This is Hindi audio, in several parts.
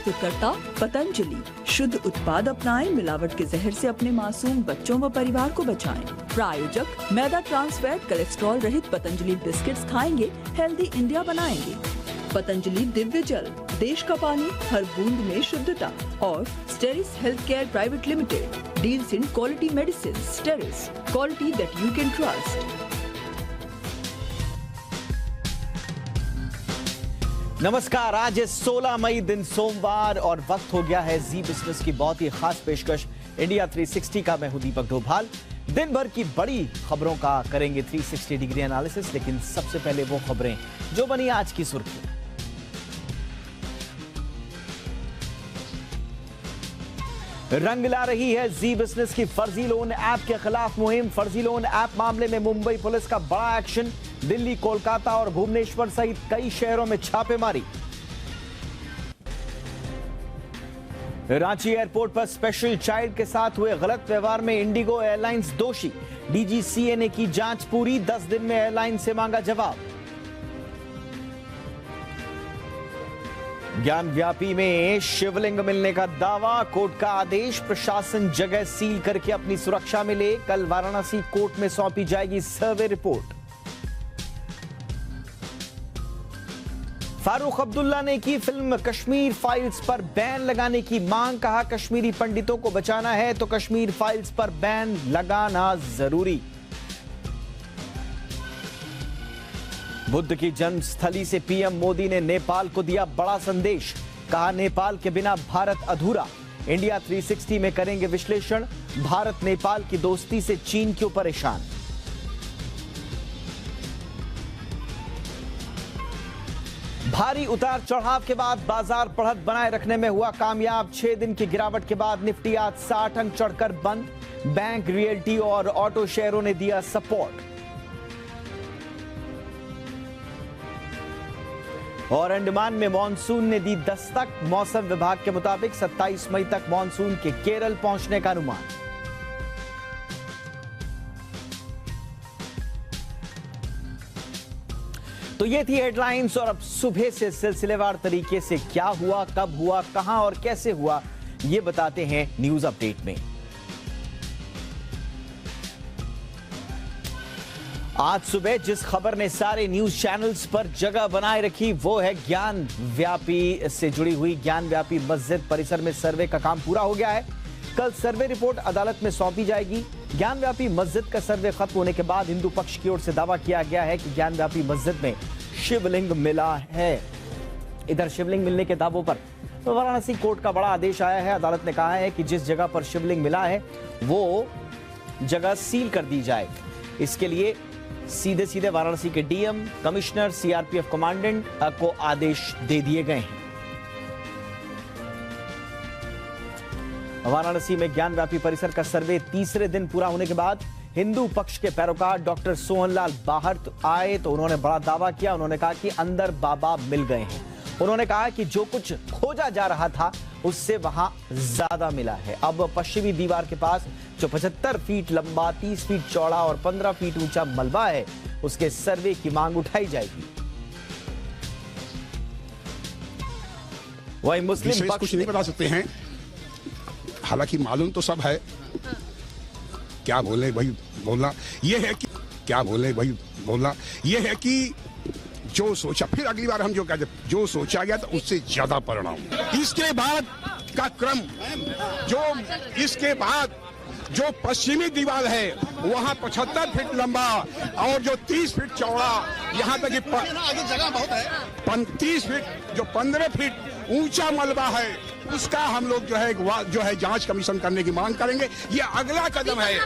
प्रस्तुतकर्ता पतंजलि। शुद्ध उत्पाद अपनाएं, मिलावट के जहर से अपने मासूम बच्चों व परिवार को बचाएं। प्रायोजक मैदा, ट्रांस फैट, कोलेस्ट्रॉल रहित पतंजलि बिस्किट्स खाएंगे, हेल्दी इंडिया बनाएंगे। पतंजलि दिव्य जल, देश का पानी, हर बूंद में शुद्धता। और Steris health care private limited deals in quality medicine. Steris, quality that you can trust. नमस्कार, आज है 16 मई, दिन सोमवार, और वक्त हो गया है जी बिजनेस की बहुत ही खास पेशकश इंडिया 360 का। मैं हूं दीपक डोभाल। दिन भर की बड़ी खबरों का करेंगे 360 डिग्री एनालिसिस, लेकिन सबसे पहले वो खबरें जो बनी आज की सुर्खी। रंग ला रही है जी बिजनेस की फर्जी लोन ऐप के खिलाफ मुहिम। फर्जी लोन ऐप मामले में मुंबई पुलिस का बड़ा एक्शन। दिल्ली, कोलकाता और भुवनेश्वर सहित कई शहरों में छापेमारी। रांची एयरपोर्ट पर स्पेशल चाइल्ड के साथ हुए गलत व्यवहार में इंडिगो एयरलाइंस दोषी। डीजीसीए ने की जांच पूरी, 10 दिन में एयरलाइन से मांगा जवाब। ज्ञान व्यापी में शिवलिंग मिलने का दावा, कोर्ट का आदेश। प्रशासन जगह सील करके अपनी सुरक्षा में ले। कल वाराणसी कोर्ट में सौंपी जाएगी सर्वे रिपोर्ट। फारूक अब्दुल्ला ने की फिल्म कश्मीर फाइल्स पर बैन लगाने की मांग। कहा, कश्मीरी पंडितों को बचाना है तो कश्मीर फाइल्स पर बैन लगाना जरूरी। बुद्ध की जन्मस्थली से पीएम मोदी ने नेपाल को दिया बड़ा संदेश। कहा, नेपाल के बिना भारत अधूरा। इंडिया 360 में करेंगे विश्लेषण। भारत नेपाल की दोस्ती से चीन क्यों परेशान। भारी उतार चढ़ाव के बाद बाजार बढ़त बनाए रखने में हुआ कामयाब। 6 दिन की गिरावट के बाद निफ्टी आज 60 अंक चढ़कर बंद। बैंक, रियल्टी और ऑटो शेयरों ने दिया सपोर्ट। और अंडमान में मॉनसून ने दी दस्तक। मौसम विभाग के मुताबिक 27 मई तक मॉनसून के केरल पहुंचने का अनुमान। तो ये थी हेडलाइंस, और अब सुबह से सिलसिलेवार तरीके से क्या हुआ, कब हुआ, कहां और कैसे हुआ, ये बताते हैं न्यूज अपडेट में। आज सुबह जिस खबर ने सारे न्यूज चैनल्स पर जगह बनाए रखी वो है ज्ञान व्यापी से जुड़ी हुई। ज्ञान व्यापी मस्जिद परिसर में सर्वे का काम पूरा हो गया है। कल सर्वे रिपोर्ट अदालत में सौंपी जाएगी। ज्ञान व्यापी मस्जिद का सर्वे खत्म होने के बाद हिंदू पक्ष की ओर से दावा किया गया है कि ज्ञान व्यापी मस्जिद में शिवलिंग मिला है। इधर शिवलिंग मिलने के दावों पर वाराणसी कोर्ट का बड़ा आदेश आया है। अदालत ने कहा है कि जिस जगह पर शिवलिंग मिला है वो जगह सील कर दी जाए। इसके लिए सीधे सीधे वाराणसी के डीएम, कमिश्नर, सीआरपीएफ कमांडेंट को आदेश दे दिए गए हैं। वाराणसी में ज्ञान व्यापी परिसर का सर्वे तीसरे दिन पूरा होने के बाद हिंदू पक्ष के पैरोकार डॉक्टर सोहनलाल बाहर आए तो उन्होंने बड़ा दावा किया। उन्होंने कहा कि अंदर बाबा मिल गए हैं। उन्होंने कहा कि जो कुछ खोजा जा रहा था उससे वहां ज्यादा मिला है। अब पश्चिमी दीवार के पास जो 75 फीट लंबा, 30 फीट चौड़ा और 15 फीट ऊंचा मलबा है उसके सर्वे की मांग उठाई जाएगी। वही मुस्लिम पक्ष कुछ नहीं बता सकते हैं, हालांकि मालूम तो सब है। क्या बोले भाई बोलना ये है कि क्या बोले भाई बोलना ये है कि जो सोचा, फिर अगली बार हम जो कहते जो सोचा गया तो उससे ज्यादा परिणाम। इसके बाद का क्रम इसके बाद जो पश्चिमी दीवार है वहाँ 75 फीट लंबा और जो 30 फीट चौड़ा, यहाँ तक कि आगे जगह बहुत है 30 फीट जो 15 फीट ऊंचा मलबा है, उसका हम लोग जो है जांच कमीशन करने की मांग करेंगे। ये अगला कदम है।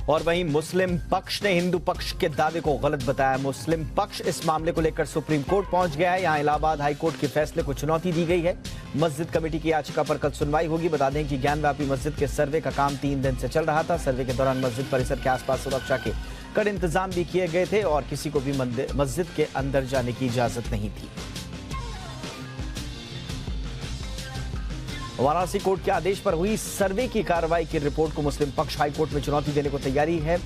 और वहीं मुस्लिम पक्ष ने हिंदू पक्ष के दावे को गलत बताया। मुस्लिम पक्ष इस मामले को लेकर सुप्रीम कोर्ट पहुंच गया है। यहां इलाहाबाद हाई कोर्ट के फैसले को चुनौती दी गई है। मस्जिद कमेटी की याचिका पर कल सुनवाई होगी। बता दें कि ज्ञान व्यापी मस्जिद के सर्वे का काम 3 दिन से चल रहा था। सर्वे के दौरान मस्जिद परिसर के आसपास सुरक्षा के कड़े इंतजाम भी किए गए थे और किसी को भी मस्जिद के अंदर जाने की इजाजत नहीं थी। वाराणसी कोर्ट के आदेश पर हुई सर्वे की कार्रवाई की रिपोर्ट को मुस्लिम पक्ष हाई कोर्ट में चुनौती देने को तैयारी है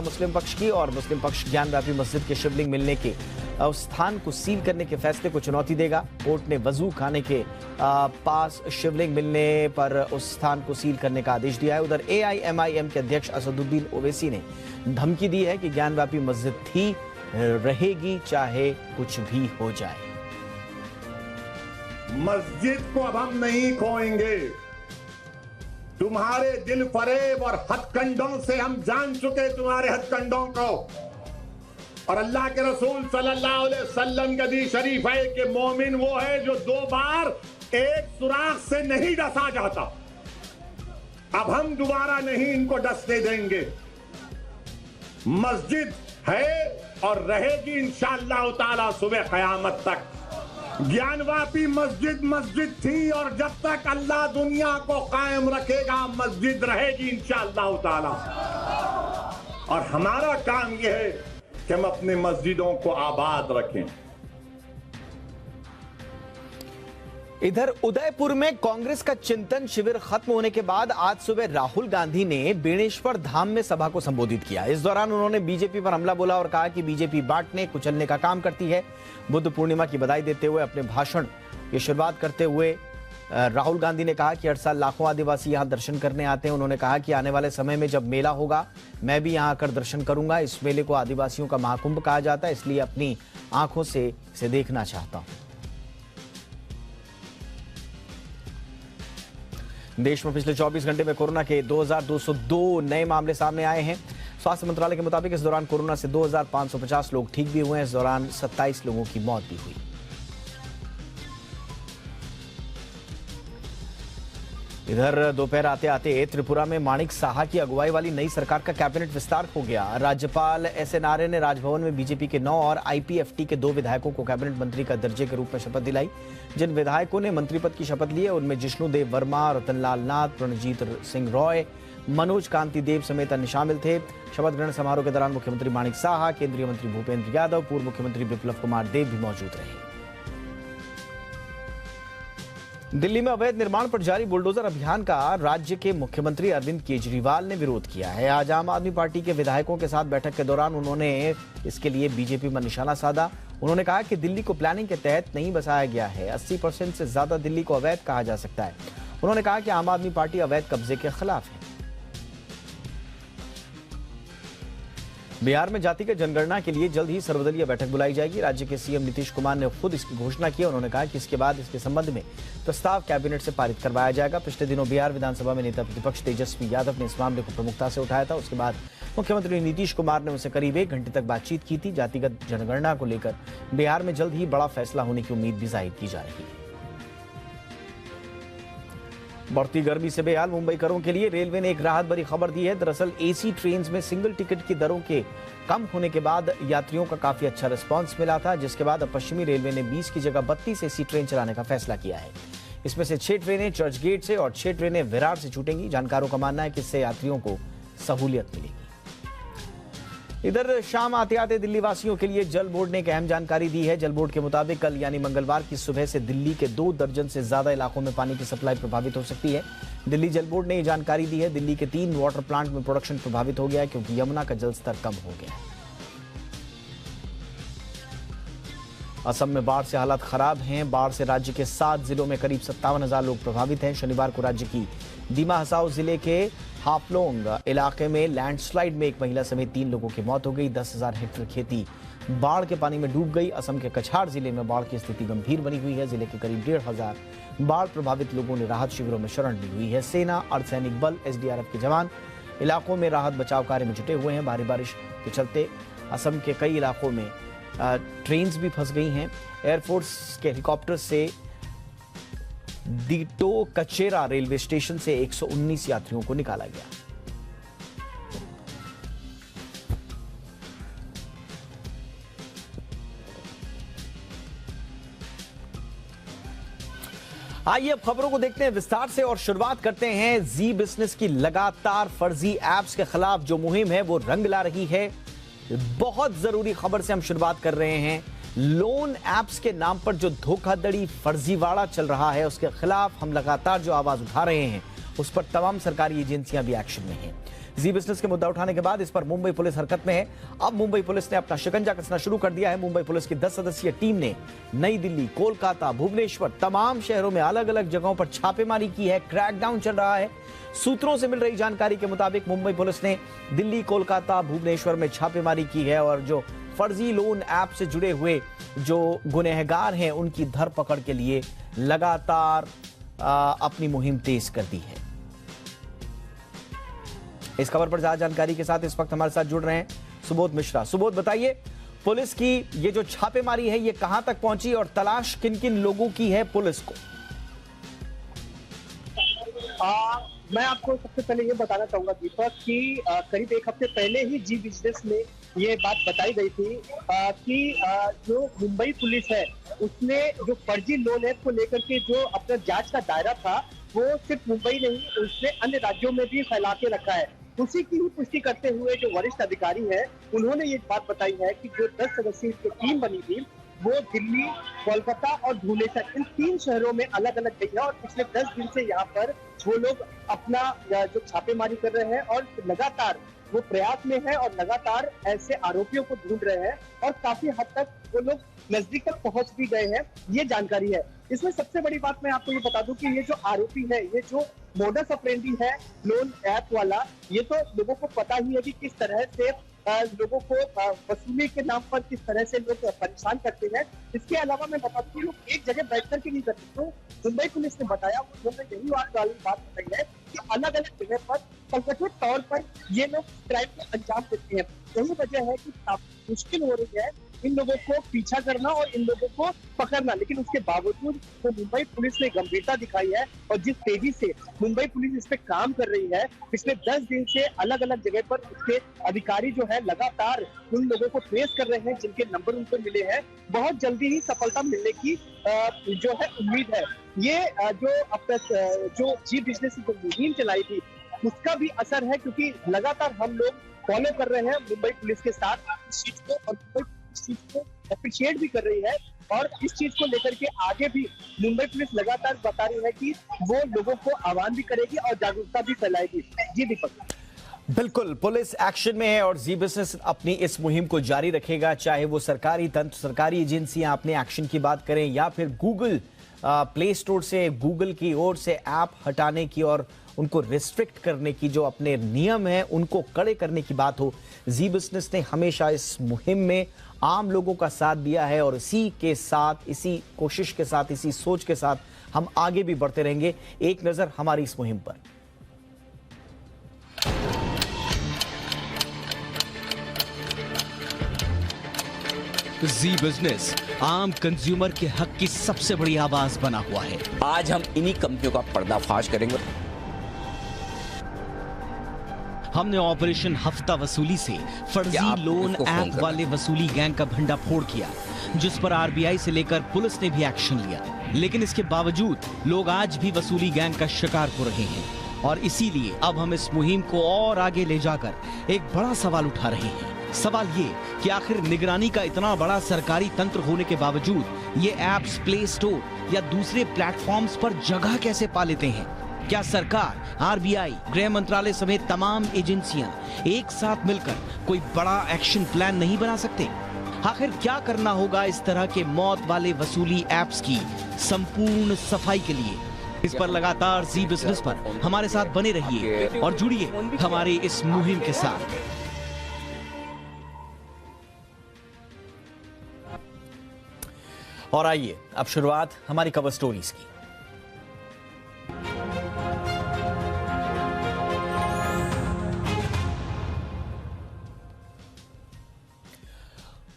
मुस्लिम पक्ष की। और मुस्लिम पक्ष ज्ञान व्यापी मस्जिद के शिवलिंग मिलने के उस स्थान को सील करने के फैसले को चुनौती देगा। कोर्ट ने वजू खाने के पास शिवलिंग मिलने पर उस स्थान को सील करने का आदेश दिया है। उधर AIMIM के अध्यक्ष असदुद्दीन ओवैसी ने धमकी दी है कि ज्ञानव्यापी मस्जिद थी, रहेगी, चाहे कुछ भी हो जाए। मस्जिद को अब हम नहीं खोएंगे। तुम्हारे दिल फरेब और हथकंडों से हम जान चुके तुम्हारे हथकंडों को। और अल्लाह के रसूल सल्लल्लाहु अलैहि वसल्लम का हदीस शरीफ है कि मोमिन वो है जो 2 बार एक सुराख से नहीं डसा जाता। अब हम दोबारा नहीं इनको डसने देंगे। मस्जिद है और रहेगी इंशाअल्लाह ताला सुबह क़यामत तक। ज्ञानवापी मस्जिद थी और जब तक अल्लाह दुनिया को कायम रखेगा मस्जिद रहेगी इंशाअल्लाह ताला। और हमारा काम यह है कि हम अपने मस्जिदों को आबाद रखें। इधर उदयपुर में कांग्रेस का चिंतन शिविर खत्म होने के बाद आज सुबह राहुल गांधी ने बेणेश्वर धाम में सभा को संबोधित किया। इस दौरान उन्होंने बीजेपी पर हमला बोला और कहा कि बीजेपी बांटने कुचलने का काम करती है। बुद्ध पूर्णिमा की बधाई देते हुए अपने भाषण की शुरुआत करते हुए राहुल गांधी ने कहा कि हर साल लाखों आदिवासी यहां दर्शन करने आते हैं। उन्होंने कहा कि आने वाले समय में जब मेला होगा मैं भी यहां आकर दर्शन करूंगा। इस मेले को आदिवासियों का महाकुंभ कहा जाता है, इसलिए अपनी आंखों से इसे देखना चाहता हूं। देश में पिछले 24 घंटे में कोरोना के 2202 नए मामले सामने आए हैं। स्वास्थ्य मंत्रालय के मुताबिक इस दौरान कोरोना से 2550 लोग ठीक भी हुए हैं। इस दौरान 27 लोगों की मौत भी हुई। इधर दोपहर आते आते त्रिपुरा में माणिक साहा की अगुवाई वाली नई सरकार का कैबिनेट विस्तार हो गया। राज्यपाल SN आर्य ने राजभवन में बीजेपी के 9 और IPFT के 2 विधायकों को कैबिनेट मंत्री का दर्जे के रूप में शपथ दिलाई। जिन विधायकों ने मंत्री पद की शपथ ली है उनमें जिष्णुदेव वर्मा, रतनलाल नाथ, प्रणजीत सिंह रॉय, मनोज कांति देव समेत अन्य शामिल थे। शपथ ग्रहण समारोह के दौरान मुख्यमंत्री माणिक साहा, केंद्रीय मंत्री भूपेंद्र यादव, पूर्व मुख्यमंत्री बिप्लब कुमार देव भी मौजूद रहे। दिल्ली में अवैध निर्माण पर जारी बुलडोजर अभियान का राज्य के मुख्यमंत्री अरविंद केजरीवाल ने विरोध किया है। आज आम आदमी पार्टी के विधायकों के साथ बैठक के दौरान उन्होंने इसके लिए बीजेपी पर निशाना साधा। उन्होंने कहा कि दिल्ली को प्लानिंग के तहत नहीं बसाया गया है। 80% से ज्यादा दिल्ली को अवैध कहा जा सकता है। उन्होंने कहा कि आम आदमी पार्टी अवैध कब्जे के खिलाफ है। बिहार में जातिगत जनगणना के लिए जल्द ही सर्वदलीय बैठक बुलाई जाएगी। राज्य के CM नीतीश कुमार ने खुद इसकी घोषणा की। उन्होंने कहा कि इसके बाद इसके संबंध में प्रस्ताव कैबिनेट से पारित करवाया जाएगा। पिछले दिनों बिहार विधानसभा में नेता प्रतिपक्ष तेजस्वी यादव ने इस मामले को प्रमुखता से उठाया था। उसके बाद मुख्यमंत्री नीतीश कुमार ने उनसे करीब 1 घंटे तक बातचीत की थी। जातिगत जनगणना को लेकर बिहार में जल्द ही बड़ा फैसला होने की उम्मीद भी जाहिर की जा रही है। बढ़ती गर्मी से बेहाल मुंबईकरों के लिए रेलवे ने एक राहत भरी खबर दी है। दरअसल AC ट्रेन में सिंगल टिकट की दरों के कम होने के बाद यात्रियों का काफी अच्छा रिस्पांस मिला था, जिसके बाद अब पश्चिमी रेलवे ने 20 की जगह 32 AC ट्रेन चलाने का फैसला किया है। इसमें से 6 ट्रेनें चर्च गेट से और 6 ट्रेनें विरार से छूटेंगी। जानकारों का मानना है कि इससे यात्रियों को सहूलियत मिलेगी। इधर शाम आते आते दिल्ली वासियों के लिए जल बोर्ड ने एक अहम जानकारी दी है। जल बोर्ड के मुताबिक कल यानी मंगलवार की सुबह से दिल्ली के 2 दर्जन से ज्यादा इलाकों में पानी की सप्लाई प्रभावित हो सकती है। दिल्ली जल बोर्ड ने यह जानकारी दी है। दिल्ली के 3 वाटर प्लांट में प्रोडक्शन प्रभावित हो गया है क्योंकि यमुना का जल स्तर कम हो गया है। असम में बाढ़ से हालात खराब हैं। बाढ़ से राज्य के 7 जिलों में करीब 57,000 लोग प्रभावित हैं। शनिवार को राज्य की दीमा हसाओ जिले के हाफलोंग इलाके में लैंडस्लाइड में एक महिला समेत 3 लोगों की मौत हो गई। 10,000 हेक्टेयर खेती बाढ़ के पानी में डूब गई। असम के कछार जिले में बाढ़ की स्थिति गंभीर बनी हुई है। जिले के करीब 1,500 बाढ़ प्रभावित लोगों ने राहत शिविरों में शरण ली हुई है। सेना, अर्धसैनिक बल, SDRF के जवान इलाकों में राहत बचाव कार्य में जुटे हुए हैं। भारी बारिश के चलते असम के कई इलाकों में ट्रेन्स भी फंस गई हैं। एयरफोर्स के हेलीकॉप्टर से दीटो कचेरा रेलवे स्टेशन से 119 यात्रियों को निकाला गया। आइए अब खबरों को देखते हैं विस्तार से और शुरुआत करते हैं जी बिजनेस की लगातार फर्जी एप्स के खिलाफ जो मुहिम है वो रंग ला रही है। बहुत जरूरी खबर से हम शुरुआत कर रहे हैं। लोन एप्स के नाम पर जो धोखाधड़ी फर्जीवाड़ा चल रहा है उसके खिलाफ हम लगातार जो आवाज उठा रहे हैं उस पर तमाम सरकारी एजेंसियां भी एक्शन में हैं। जी बिजनेस के मुद्दा उठाने के बाद इस पर मुंबई पुलिस हरकत में है। अब मुंबई पुलिस ने अपना शिकंजा कसना शुरू कर दिया है। मुंबई पुलिस की 10 सदस्यीय टीम ने नई दिल्ली, कोलकाता, भुवनेश्वर, तमाम शहरों में अलग अलग जगहों पर छापेमारी की है। क्रैकडाउन चल रहा है। सूत्रों से मिल रही जानकारी के मुताबिक मुंबई पुलिस ने दिल्ली, कोलकाता, भुवनेश्वर में छापेमारी की है और जो फर्जी लोन ऐप से जुड़े हुए जो गुनहगार हैं उनकी धरपकड़ के लिए लगातार अपनी मुहिम तेज कर दी है। इस खबर पर ज्यादा जानकारी के साथ इस वक्त हमारे साथ जुड़ रहे हैं सुबोध मिश्रा। सुबोध, बताइए, पुलिस की ये जो छापेमारी है ये कहां तक पहुंची और तलाश किन किन लोगों की है पुलिस को? मैं आपको सबसे पहले ये बताना चाहूंगा दीपक कि करीब एक हफ्ते पहले ही जी बिजनेस में ये बात बताई गई थी कि जो मुंबई पुलिस है उसने जो फर्जी लोन ऐप को लेकर के जो अपना जांच का दायरा था वो सिर्फ मुंबई नहीं, उसने अन्य राज्यों में भी फैला के रखा है। उसी की ही पुष्टि करते हुए जो वरिष्ठ अधिकारी है उन्होंने ये बात बताई है कि जो 10 सदस्यीय टीम बनी थी वो दिल्ली, कोलकाता और भुवनेश्वर, इन 3 शहरों में अलग अलग गई है और पिछले 10 दिन से यहाँ पर वो लोग अपना जो छापेमारी कर रहे हैं और लगातार वो प्रयास में है और लगातार ऐसे आरोपियों को ढूंढ रहे हैं और काफी हद तक वो लोग नजदीक तक पहुंच भी गए हैं, ये जानकारी है। इसमें सबसे बड़ी बात मैं आपको ये बता दूं कि ये जो आरोपी है, ये जो मोडस ऑपरेंडी है लोन ऐप वाला, ये तो लोगों को पता ही है कि किस तरह से लोगों को वसूली के नाम पर किस तरह से लोग परेशान करते हैं। इसके अलावा मैं बता दूं कि लोग एक जगह बैठ करके नहीं करते। तो मुंबई पुलिस ने बताया, उन्होंने यही बात बताई है कि अलग अलग जगह पर संगठित तौर पर ये लोग क्राइम को अंजाम देते हैं। यही वजह है कि काफी मुश्किल हो रही है इन लोगों को पीछा करना और इन लोगों को पकड़ना, लेकिन उसके बावजूद तो मुंबई पुलिस ने गंभीरता दिखाई है और जिस तेजी से मुंबई पुलिस इस पे काम कर रही है, पिछले 10 दिन से अलग अलग जगह पर उसके अधिकारी जो है लगातार उन लोगों को ट्रेस कर रहे हैं जिनके नंबर उनको मिले हैं। बहुत जल्दी ही सफलता मिलने की जो है उम्मीद है। ये जो जी बिजनेस जो मुहिम चलाई थी उसका भी असर है, क्योंकि लगातार हम लोग फॉलो कर रहे हैं मुंबई पुलिस के साथ इस चीज को, और मुंबई इस चीज को अप्रिशिएट भी कर रही है और इस चीज को लेकर के आगे भी मुंबई पुलिस लगातार बता रही है कि वो लोगों को आह्वान भी करेगी और जागरूकता भी फैलाएगी। जी दीपक। बिल्कुल, पुलिस एक्शन में है और जी बिजनेस अपनी इस मुहिम को जारी रखेगा, चाहे वो सरकारी तंत्र, सरकारी एजेंसियां अपने एक्शन की बात करें या फिर गूगल प्ले स्टोर से, गूगल की ओर से ऐप हटाने की और उनको रिस्ट्रिक्ट करने की जो अपने नियम हैं उनको कड़े करने की बात हो। जी बिजनेस ने हमेशा इस मुहिम में आम लोगों का साथ दिया है और इसी के साथ, इसी कोशिश के साथ, इसी सोच के साथ हम आगे भी बढ़ते रहेंगे। एक नजर हमारी इस मुहिम पर। जी बिजनेस आम कंज्यूमर के हक की सबसे बड़ी आवाज बना हुआ है। आज हम इन्हीं कंपनियों का पर्दाफाश करेंगे। हमने ऑपरेशन हफ्ता वसूली से फर्जी लोन ऐप वाले वसूली गैंग का भंडाफोड़ किया, जिस पर आरबीआई से लेकर पुलिस ने भी एक्शन लिया। लेकिन इसके बावजूद लोग आज भी वसूली गैंग का शिकार हो रहे हैं और इसीलिए अब हम इस मुहिम को और आगे ले जाकर एक बड़ा सवाल उठा रहे हैं। सवाल ये कि आखिर निगरानी का इतना बड़ा सरकारी तंत्र होने के बावजूद ये ऐप्स प्ले स्टोर या दूसरे प्लेटफॉर्म्स पर जगह कैसे पा लेते हैं? क्या सरकार, आरबीआई, गृह मंत्रालय समेत तमाम एजेंसियां एक साथ मिलकर कोई बड़ा एक्शन प्लान नहीं बना सकते? आखिर क्या करना होगा इस तरह के मौत वाले वसूली ऐप्स की संपूर्ण सफाई के लिए? इस पर लगातार जी बिजनेस पर हमारे साथ बने रहिए और जुड़िए हमारे इस मुहिम के साथ। और आइए अब शुरुआत हमारी कवर स्टोरीज की।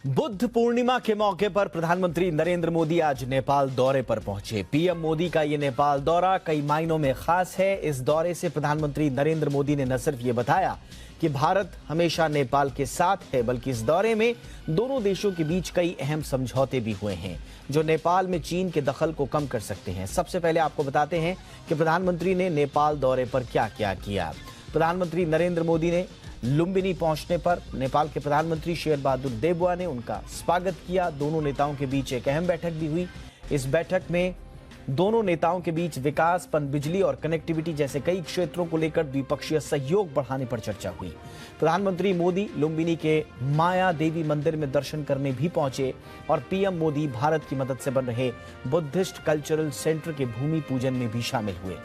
बुद्ध पूर्णिमा के मौके पर प्रधानमंत्री नरेंद्र मोदी आज नेपाल दौरे पर पहुंचे। पीएम मोदी का ये नेपाल दौरा कई मायनों में खास है। इस दौरे से प्रधानमंत्री नरेंद्र मोदी ने न सिर्फ ये बताया कि भारत हमेशा नेपाल के साथ है, बल्कि इस दौरे में दोनों देशों के बीच कई अहम समझौते भी हुए हैं जो नेपाल में चीन के दखल को कम कर सकते हैं। सबसे पहले आपको बताते हैं कि प्रधानमंत्री ने नेपाल दौरे पर क्या क्या किया। प्रधानमंत्री नरेंद्र मोदी ने लुम्बिनी पहुंचने पर नेपाल के प्रधानमंत्री शेर बहादुर देववा ने उनका स्वागत किया। दोनों नेताओं के बीच एक अहम बैठक भी हुई। इस बैठक में दोनों नेताओं के बीच विकास, पनबिजली और कनेक्टिविटी जैसे कई क्षेत्रों को लेकर द्विपक्षीय सहयोग बढ़ाने पर चर्चा हुई। प्रधानमंत्री मोदी लुम्बिनी के माया देवी मंदिर में दर्शन करने भी पहुंचे और पीएम मोदी भारत की मदद से बन रहे बुद्धिस्ट कल्चरल सेंटर के भूमि पूजन में भी शामिल हुए।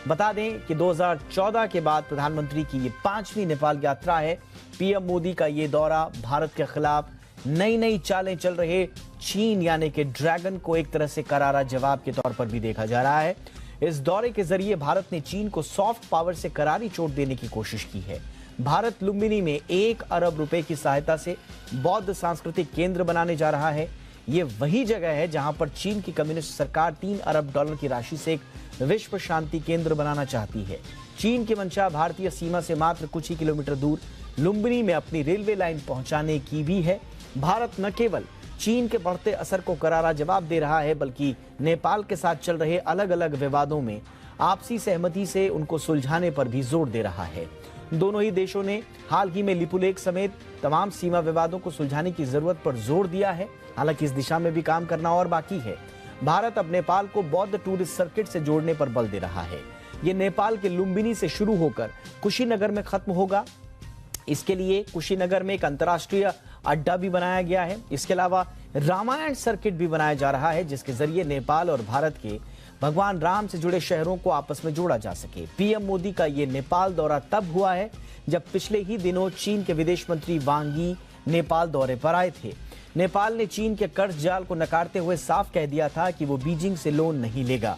बता दें कि 2014 के बाद प्रधानमंत्री की ये 5वीं नेपाल यात्रा है। पीएम मोदी का ये दौरा भारत के खिलाफ नई चालें चल रहे चीन यानी कि ड्रैगन को एक तरह से करारा जवाब के तौर पर भी देखा जा रहा है। इस दौरे के जरिए भारत ने चीन को सॉफ्ट पावर से करारी चोट देने की कोशिश की है। भारत लुम्बिनी में 1 अरब रुपए की सहायता से बौद्ध सांस्कृतिक केंद्र बनाने जा रहा है। ये वही जगह है जहां पर चीन की कम्युनिस्ट सरकार 3 अरब डॉलर की राशि से एक विश्व शांति केंद्र बनाना चाहती है। चीन की मंशा भारतीय सीमा से मात्र कुछ ही किलोमीटर दूर लुम्बिनी में अपनी रेलवे लाइन पहुंचाने की भी है। भारत न केवल चीन के बढ़ते असर को करारा जवाब दे रहा है, बल्कि नेपाल के साथ चल रहे अलग अलग विवादों में आपसी सहमति से उनको सुलझाने पर भी जोर दे रहा है। दोनों ही देशों ने हाल ही में लिपुलेख समेत तमाम सीमा विवादों को सुलझाने की जरूरत पर जोर दिया है। हालांकि इस दिशा में भी काम करना और बाकी है। भारत अब नेपाल को बौद्ध टूरिस्ट सर्किट से जोड़ने पर बल दे रहा है। ये नेपाल के लुम्बिनी से शुरू होकर कुशीनगर में खत्म होगा। इसके लिए कुशीनगर में एक अंतर्राष्ट्रीय अड्डा भी बनाया गया है। इसके अलावा रामायण सर्किट भी बनाया जा रहा है, जिसके जरिए नेपाल और भारत के भगवान राम से जुड़े शहरों को आपस में जोड़ा जा सके। पीएम मोदी का ये नेपाल दौरा तब हुआ है जब पिछले ही दिनों चीन के विदेश मंत्री वांग यी नेपाल दौरे पर आए थे। नेपाल ने चीन के कर्ज जाल को नकारते हुए साफ कह दिया था कि वो बीजिंग से लोन नहीं लेगा।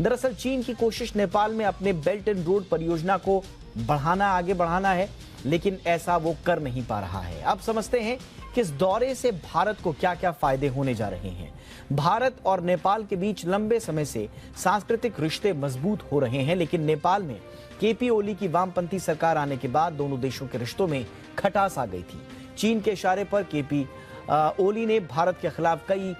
दरअसल चीन की कोशिश नेपाल में अपने बेल्ट एंड रोड परियोजना को आगे बढ़ाना है, लेकिन ऐसा वो कर नहीं पा रहा है। अब समझते हैं कि इस दौरे से भारत को क्या क्या फायदे होने जा रहे हैं। भारत और नेपाल के बीच लंबे समय से सांस्कृतिक रिश्ते मजबूत हो रहे हैं, लेकिन नेपाल में केपी ओली की वामपंथी सरकार आने के बाद दोनों देशों के रिश्तों में खटास आ गई थी। चीन के इशारे पर केपी ओली ने भारत के खिलाफ कई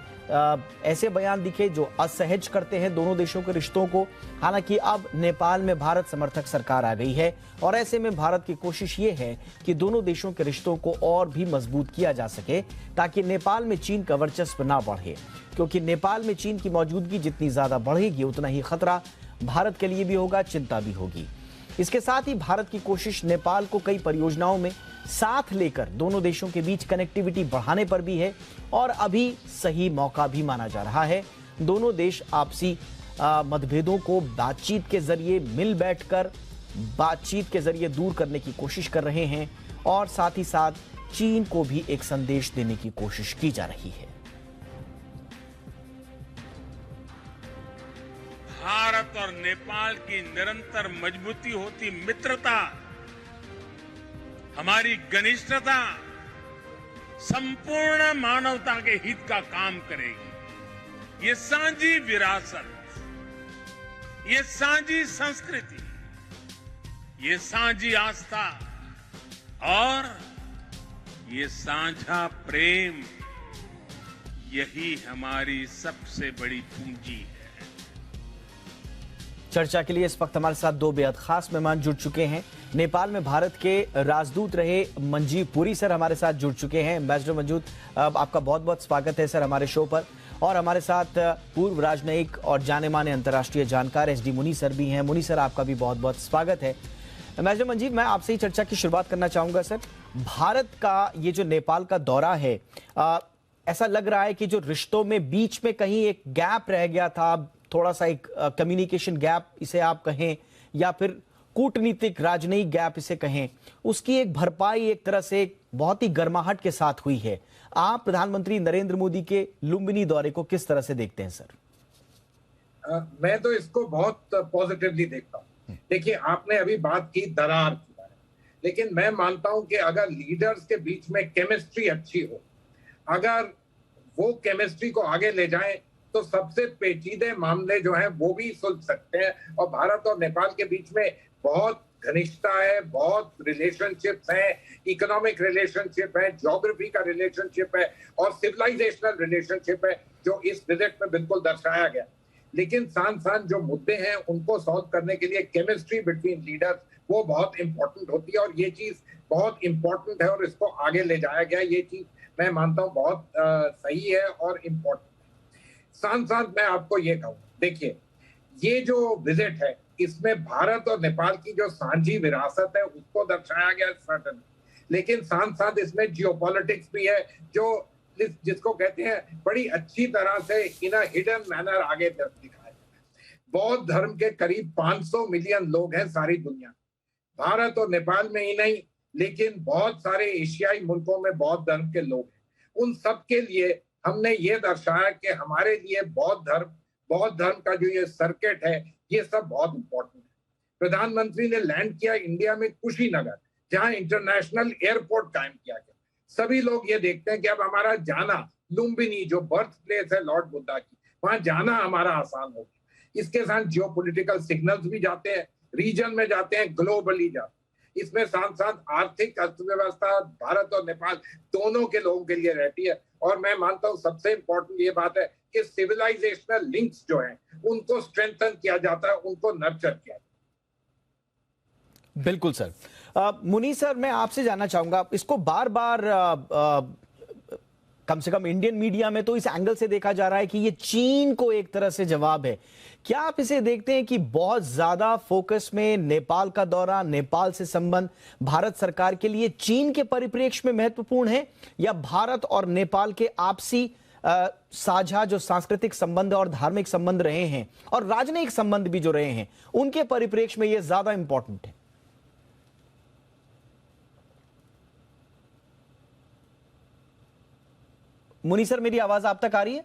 ऐसे बयान दिखे जो असहज करते हैं दोनों देशों के रिश्तों को। हालांकि अब नेपाल में भारत समर्थक सरकार आ गई है और ऐसे में भारत की कोशिश ये है कि दोनों देशों के रिश्तों को और भी मजबूत किया जा सके, ताकि नेपाल में चीन का वर्चस्व ना बढ़े, क्योंकि नेपाल में चीन की मौजूदगी जितनी ज्यादा बढ़ेगी उतना ही खतरा भारत के लिए भी होगा, चिंता भी होगी। इसके साथ ही भारत की कोशिश नेपाल को कई परियोजनाओं में साथ लेकर दोनों देशों के बीच कनेक्टिविटी बढ़ाने पर भी है और अभी सही मौका भी माना जा रहा है। दोनों देश आपसी मतभेदों को बातचीत के जरिए मिल बैठकर बातचीत के जरिए दूर करने की कोशिश कर रहे हैं और साथ ही साथ चीन को भी एक संदेश देने की कोशिश की जा रही है। भारत और नेपाल की निरंतर मजबूती होती मित्रता, हमारी घनिष्ठता संपूर्ण मानवता के हित का काम करेगी। ये साझी विरासत, ये साझी संस्कृति, ये साझी आस्था और ये साझा प्रेम, यही हमारी सबसे बड़ी पूंजी है। चर्चा के लिए इस वक्त हमारे साथ दो बेहद खास मेहमान जुड़ चुके हैं। नेपाल में भारत के राजदूत रहे मंजीव पुरी सर हमारे साथ जुड़ चुके हैं। एम्बेसडर मंजूर, आपका बहुत बहुत स्वागत है सर हमारे शो पर। और हमारे साथ पूर्व राजनयिक और जाने माने अंतर्राष्ट्रीय जानकार एसडी मुनि सर भी हैं। मुनि सर, आपका भी बहुत बहुत स्वागत है। एम्बेसडर मंजीव, मैं आपसे ही चर्चा की शुरुआत करना चाहूंगा सर। भारत का ये जो नेपाल का दौरा है, ऐसा लग रहा है कि जो रिश्तों में बीच में कहीं एक गैप रह गया था, थोड़ा सा एक कम्युनिकेशन गैप इसे आप कहें या फिर कूटनीतिक राजनयिक गैप इसे कहें, उसकी एक भरपाई एक तरह से बहुत ही गर्माहट के साथ हुई है। आप प्रधानमंत्री नरेंद्र मोदी के लुम्बिनी दौरे को किस तरह से देखते हैं सर? मैं तो इसको बहुत पॉजिटिवली देखता हूं। देखिए, आपने अभी बात की दरार की बारे, लेकिन मैं मानता हूं कि अगर लीडर्स के बीच में केमिस्ट्री अच्छी हो, अगर वो केमिस्ट्री को आगे ले जाएं, तो सबसे पेचीदे मामले जो हैं वो भी सुलझ सकते हैं। और भारत और नेपाल के बीच में बहुत घनिष्ठता है, बहुत रिलेशनशिप्स हैं, इकोनॉमिक रिलेशनशिप है, ज्योग्राफी का रिलेशनशिप है और सिविलाइजेशनल रिलेशनशिप है, जो इस विजिट में बिल्कुल दर्शाया गया। लेकिन साथ साथ जो मुद्दे हैं उनको सॉल्व करने के लिए केमिस्ट्री बिटवीन लीडर्स वो बहुत इंपॉर्टेंट होती है और ये चीज बहुत इंपॉर्टेंट है और इसको आगे ले जाया गया। ये चीज मैं मानता हूँ बहुत सही है और इम्पोर्टेंट। साथ साथ मैं आपको ये कहूँ, देखिए ये जो विजिट है इसमें भारत और नेपाल की जो सांझी विरासत है उसको दर्शाया गया सर्टन, लेकिन साथ साथ इसमें जियोपॉलिटिक्स भी है जो जिसको कहते हैं बड़ी अच्छी तरह से इन हिडन मैनर आगे दिखाया है। बौद्ध धर्म के करीब 500 मिलियन लोग हैं सारी दुनिया, भारत और नेपाल में ही नहीं लेकिन बहुत सारे एशियाई मुल्कों में बौद्ध धर्म के लोग हैं। उन सब के लिए हमने ये दर्शाया कि हमारे लिए बौद्ध धर्म का जो ये सर्किट है ये सब बहुत इंपॉर्टेंट है। प्रधानमंत्री ने लैंड किया इंडिया में कुशीनगर, जहां इंटरनेशनल एयरपोर्ट कायम किया गया। सभी लोग ये देखते हैं कि अब हमारा जाना लुम्बिनी जो बर्थ प्लेस है लॉर्ड बुद्धा की, वहां जाना हमारा आसान हो गया। इसके साथ जियोपॉलिटिकल सिग्नल्स भी जाते हैं, रीजन में जाते हैं, ग्लोबली जाते हैं। इसमें साथ साथ आर्थिक अर्थव्यवस्था भारत और नेपाल दोनों के लोगों के लिए रहती है। और मैं मानता हूं सबसे इंपॉर्टेंट ये बात है कि सिविलाइजेशनल लिंक्स जो हैं उनको स्ट्रेंथन किया जाता है, उनको नर्चर किया जाता है। बिल्कुल सर। मुनीर सर, मैं आपसे जानना चाहूंगा, इसको बार बार कम से कम इंडियन मीडिया में तो इस एंगल से देखा जा रहा है कि ये चीन को एक तरह से जवाब है। क्या आप इसे देखते हैं कि बहुत ज्यादा फोकस में नेपाल का दौरा, नेपाल से संबंध भारत सरकार के लिए चीन के परिप्रेक्ष्य में महत्वपूर्ण है, या भारत और नेपाल के आपसी साझा जो सांस्कृतिक संबंध और धार्मिक संबंध रहे हैं और राजनयिक संबंध भी जो रहे हैं उनके परिप्रेक्ष्य में ये ज्यादा इंपॉर्टेंट है? मुनीर सर, मेरी आवाज आप तक आ रही है?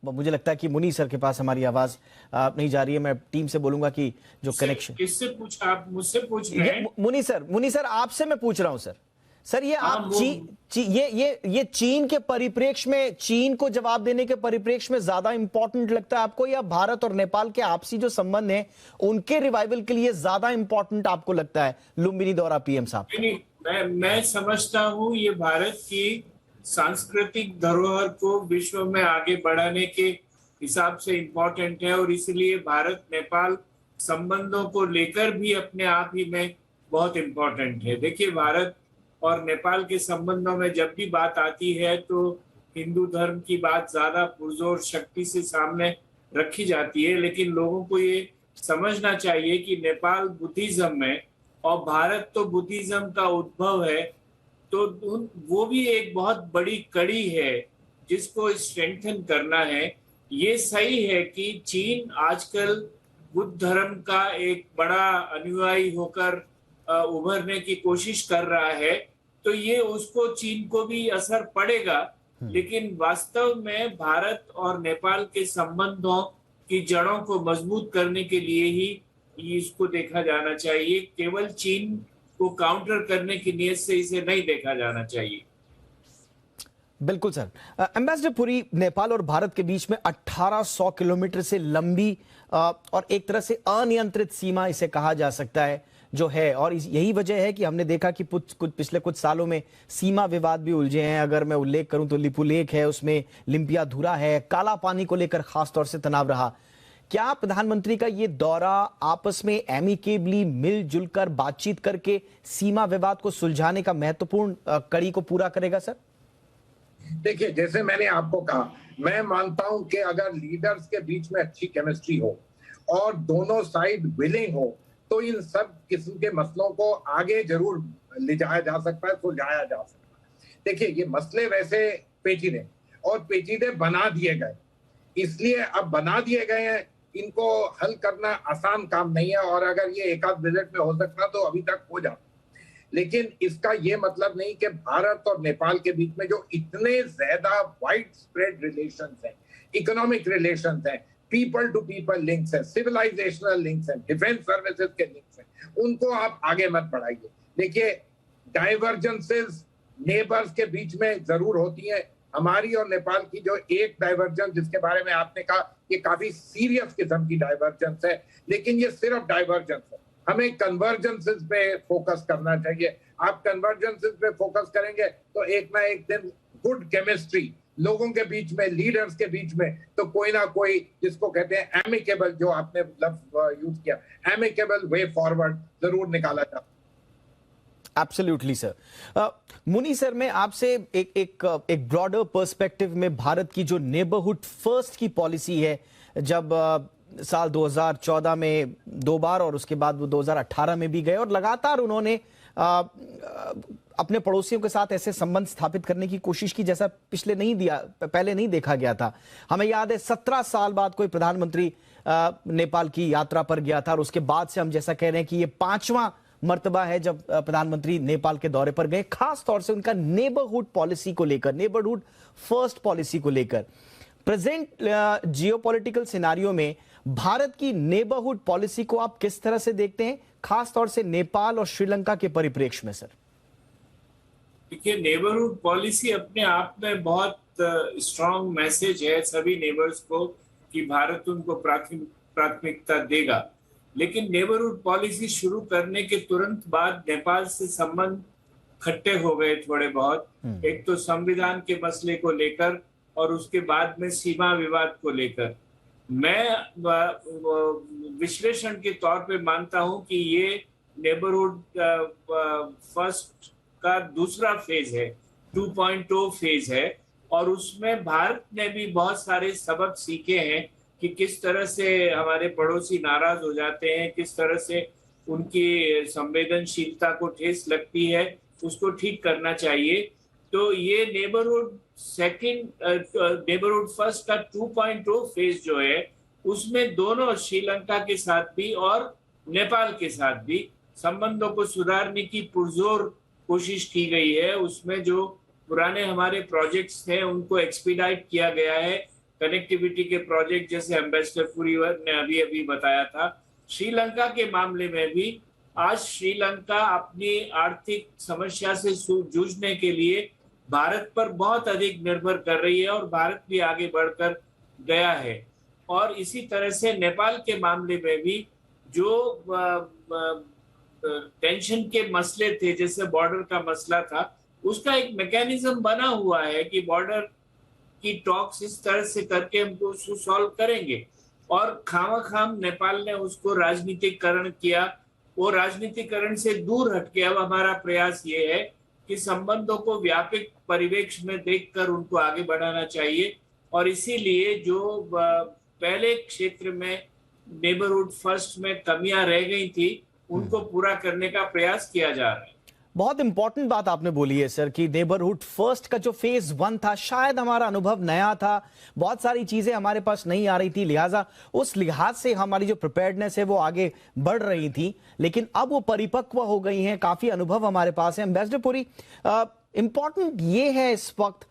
मुझे लगता है कि मुनीर सर के पास हमारी आवाज नहीं जा रही है। मैं टीम से बोलूंगा कि जो कनेक्शन, किससे पूछा? आप मुझसे पूछ रहे हैं? मुनीर सर आपसे मैं पूछ रहा हूं सर। सर ये आप ये चीन के परिप्रेक्ष्य में, चीन को जवाब देने के परिप्रेक्ष्य में ज्यादा इंपॉर्टेंट लगता है आपको, या भारत और नेपाल के आपसी जो संबंध है उनके रिवाइवल के लिए ज्यादा इंपॉर्टेंट आपको लगता है लुम्बिनी दौरा पीएम साहब? नहीं, मैं समझता हूं ये भारत की सांस्कृतिक धरोहर को विश्व में आगे बढ़ाने के हिसाब से इम्पोर्टेंट है और इसलिए भारत नेपाल संबंधों को लेकर भी अपने आप ही में बहुत इम्पोर्टेंट है। देखिए, भारत और नेपाल के संबंधों में जब भी बात आती है तो हिंदू धर्म की बात ज्यादा पुरजोर शक्ति से सामने रखी जाती है, लेकिन लोगों को ये समझना चाहिए कि नेपाल बुद्धिज्म में और भारत तो बुद्धिज्म का उद्भव है, तो वो भी एक बहुत बड़ी कड़ी है जिसको स्ट्रेंथन करना है। ये सही है कि चीन आजकल बुद्ध धर्म का एक बड़ा अनुयायी होकर उभरने की कोशिश कर रहा है, तो ये उसको चीन को भी असर पड़ेगा, लेकिन वास्तव में भारत और नेपाल के संबंधों की जड़ों को मजबूत करने के लिए ही इसको देखा जाना चाहिए। केवल चीन को काउंटर करने की नीयत से इसे नहीं देखा जाना चाहिए। बिल्कुल सर। एम्बेसडर पुरी, नेपाल और भारत के बीच में 1800 किलोमीटर से लंबी और एक तरह से अनियंत्रित सीमा इसे कहा जा सकता है जो है, और यही वजह है कि हमने देखा कि पिछले कुछ सालों में सीमा विवाद भी उलझे हैं। अगर मैं उल्लेख करूं तो लिपुलेख है, उसमें लिम्पियाधुरा है, काला पानी को लेकर खासतौर से तनाव रहा। क्या प्रधानमंत्री का ये दौरा आपस में एमिकेबली मिलजुल कर बातचीत करके सीमा विवाद को सुलझाने का महत्वपूर्ण कड़ी को पूरा करेगा सर? देखिए, जैसे मैंने आपको कहा, मैं मानता हूं कि अगर लीडर्स के बीच में अच्छी केमिस्ट्री हो और दोनों साइड विलिंग हो तो इन सब किस्म के मसलों को आगे जरूर ले जाया जा सकता है, सुलझाया जा सकता है। देखिए, ये मसले वैसे पेचीदे और पेचीदे बना दिए गए, इसलिए अब बना दिए गए हैं, इनको हल करना आसान काम नहीं है। और अगर ये एक आध विजिट में हो सकता तो अभी तक हो जाता, लेकिन इसका ये मतलब नहीं कि भारत और नेपाल के बीच में जो इतने ज्यादा वाइड स्प्रेड रिलेशंस हैं, इकोनॉमिक रिलेशंस हैं, पीपल टू पीपल लिंक्स हैं, सिविलाइजेशनल लिंक्स हैं, डिफेंस सर्विसेज के लिंक्स हैं, उनको आप आगे मत बढ़ाइए। देखिए, डाइवर्जेंसेस नेबर्स के बीच में जरूर होती हैं। हमारी और नेपाल की जो एक डाइवर्जेंस जिसके बारे में आपने कहा, ये काफी सीरियस किस्म की डाइवर्जेंस है, लेकिन ये सिर्फ डाइवर्जेंस है। हमें कन्वर्जेंसेस पे फोकस करना चाहिए। आप कन्वर्जेंसेस पे फोकस करेंगे तो एक ना एक दिन गुड केमिस्ट्री लोगों के बीच में, लीडर्स के बीच में, तो कोई ना कोई, जिसको कहते हैं एमिकेबल, जो आपने लफ्ज यूज किया, एमिकेबल वे फॉरवर्ड जरूर निकाला जाता। Absolutely sir. मुनी सर, मैं आपसे एक ब्रॉडर पर्सपेक्टिव में भारत की जो नेबरहुड फर्स्ट की पॉलिसी है, जब साल 2014 में 2 बार और उसके बाद वो 2018 में भी गए और लगातार उन्होंने अपने पड़ोसियों के साथ ऐसे संबंध स्थापित करने की कोशिश की जैसा पहले नहीं देखा गया था। हमें याद है 17 साल बाद कोई प्रधानमंत्री नेपाल की यात्रा पर गया था और उसके बाद से हम जैसा कह रहे हैं कि ये 5वां मर्तबा है जब प्रधानमंत्री नेपाल के दौरे पर गए, खास तौर से उनका नेबरहुड पॉलिसी को लेकर, नेबरहुड फर्स्ट पॉलिसी को लेकर। प्रेजेंट जियोपॉलिटिकल सिनारियो में भारत की नेबरहुड पॉलिसी को आप किस तरह से देखते हैं, खास तौर से नेपाल और श्रीलंका के परिप्रेक्ष्य में? सर देखिए, नेबरहुड पॉलिसी अपने आप में बहुत स्ट्रांग मैसेज है सभी नेबर्स को कि भारत उनको प्राथमिकता देगा। लेकिन नेबरहुड पॉलिसी शुरू करने के तुरंत बाद नेपाल से संबंध खट्टे हो गए थोड़े बहुत। एक तो संविधान के मसले को लेकर और उसके बाद में सीमा विवाद को लेकर। मैं विश्लेषण के तौर पे मानता हूं कि ये नेबरहुड फर्स्ट का दूसरा फेज है, 2.0 फेज है, और उसमें भारत ने भी बहुत सारे सबक सीखे हैं कि किस तरह से हमारे पड़ोसी नाराज हो जाते हैं, किस तरह से उनकी संवेदनशीलता को ठेस लगती है, उसको ठीक करना चाहिए। तो ये नेबरहुड फर्स्ट का 2.0 फेज जो है, उसमें दोनों श्रीलंका के साथ भी और नेपाल के साथ भी संबंधों को सुधारने की पुरजोर कोशिश की गई है। उसमें जो पुराने हमारे प्रोजेक्ट्स हैं उनको एक्सपीडाइट किया गया है। कनेक्टिविटी के प्रोजेक्ट जैसे एम्बेसडर पुरीवर ने अभी बताया था। श्रीलंका के मामले में भी आज श्रीलंका अपनी आर्थिक समस्या से जूझने के लिए भारत पर बहुत अधिक निर्भर कर रही है और भारत भी आगे बढ़कर गया है। और इसी तरह से नेपाल के मामले में भी जो टेंशन के मसले थे, जैसे बॉर्डर का मसला था, उसका एक मैकेनिज्म बना हुआ है कि बॉर्डर की टॉक्स इस तरह से करके हमको उसको सॉल्व करेंगे। और खामखाम नेपाल ने उसको राजनीतिकरण किया। वो राजनीतिकरण से दूर हटके अब हमारा प्रयास ये है कि संबंधों को व्यापक परिवेश में देखकर उनको आगे बढ़ाना चाहिए। और इसीलिए जो पहले क्षेत्र में नेबरहुड फर्स्ट में कमियां रह गई थी, उनको पूरा करने का प्रयास किया जा रहा है। बहुत इंपॉर्टेंट बात आपने बोली है सर कि नेबरहुड फर्स्ट का जो फेज 1 था, शायद हमारा अनुभव नया था, बहुत सारी चीजें हमारे पास नहीं आ रही थी, लिहाजा उस लिहाज से हमारी जो प्रिपेयर्डनेस है वो आगे बढ़ रही थी। लेकिन अब वो परिपक्व हो गई हैं, काफी अनुभव हमारे पास है। एम्बेसडर पुरी, इंपॉर्टेंट ये है इस वक्त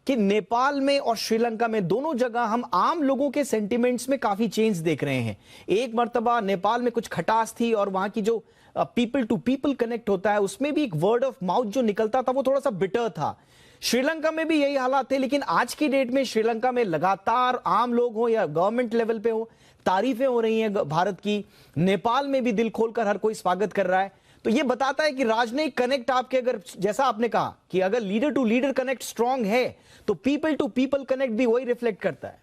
कि नेपाल में और श्रीलंका में दोनों जगह हम आम लोगों के सेंटिमेंट्स में काफी चेंज देख रहे हैं। एक मर्तबा नेपाल में कुछ खटास थी और वहां की जो पीपल टू पीपल कनेक्ट होता है उसमें भी एक वर्ड ऑफ माउथ जो निकलता था वो थोड़ा सा बिटर था। श्रीलंका में भी यही हालात थे, लेकिन आज की डेट में श्रीलंका में लगातार आम लोग हो या गवर्नमेंट लेवल पे हो, तारीफें हो रही हैं भारत की। नेपाल में भी दिल खोलकर हर कोई स्वागत कर रहा है। तो ये बताता है कि राजनयिक कनेक्ट आपके, अगर जैसा आपने कहा कि अगर leader to leader connect strong है तो पीपल टू पीपल कनेक्ट भी वही रिफ्लेक्ट करता है।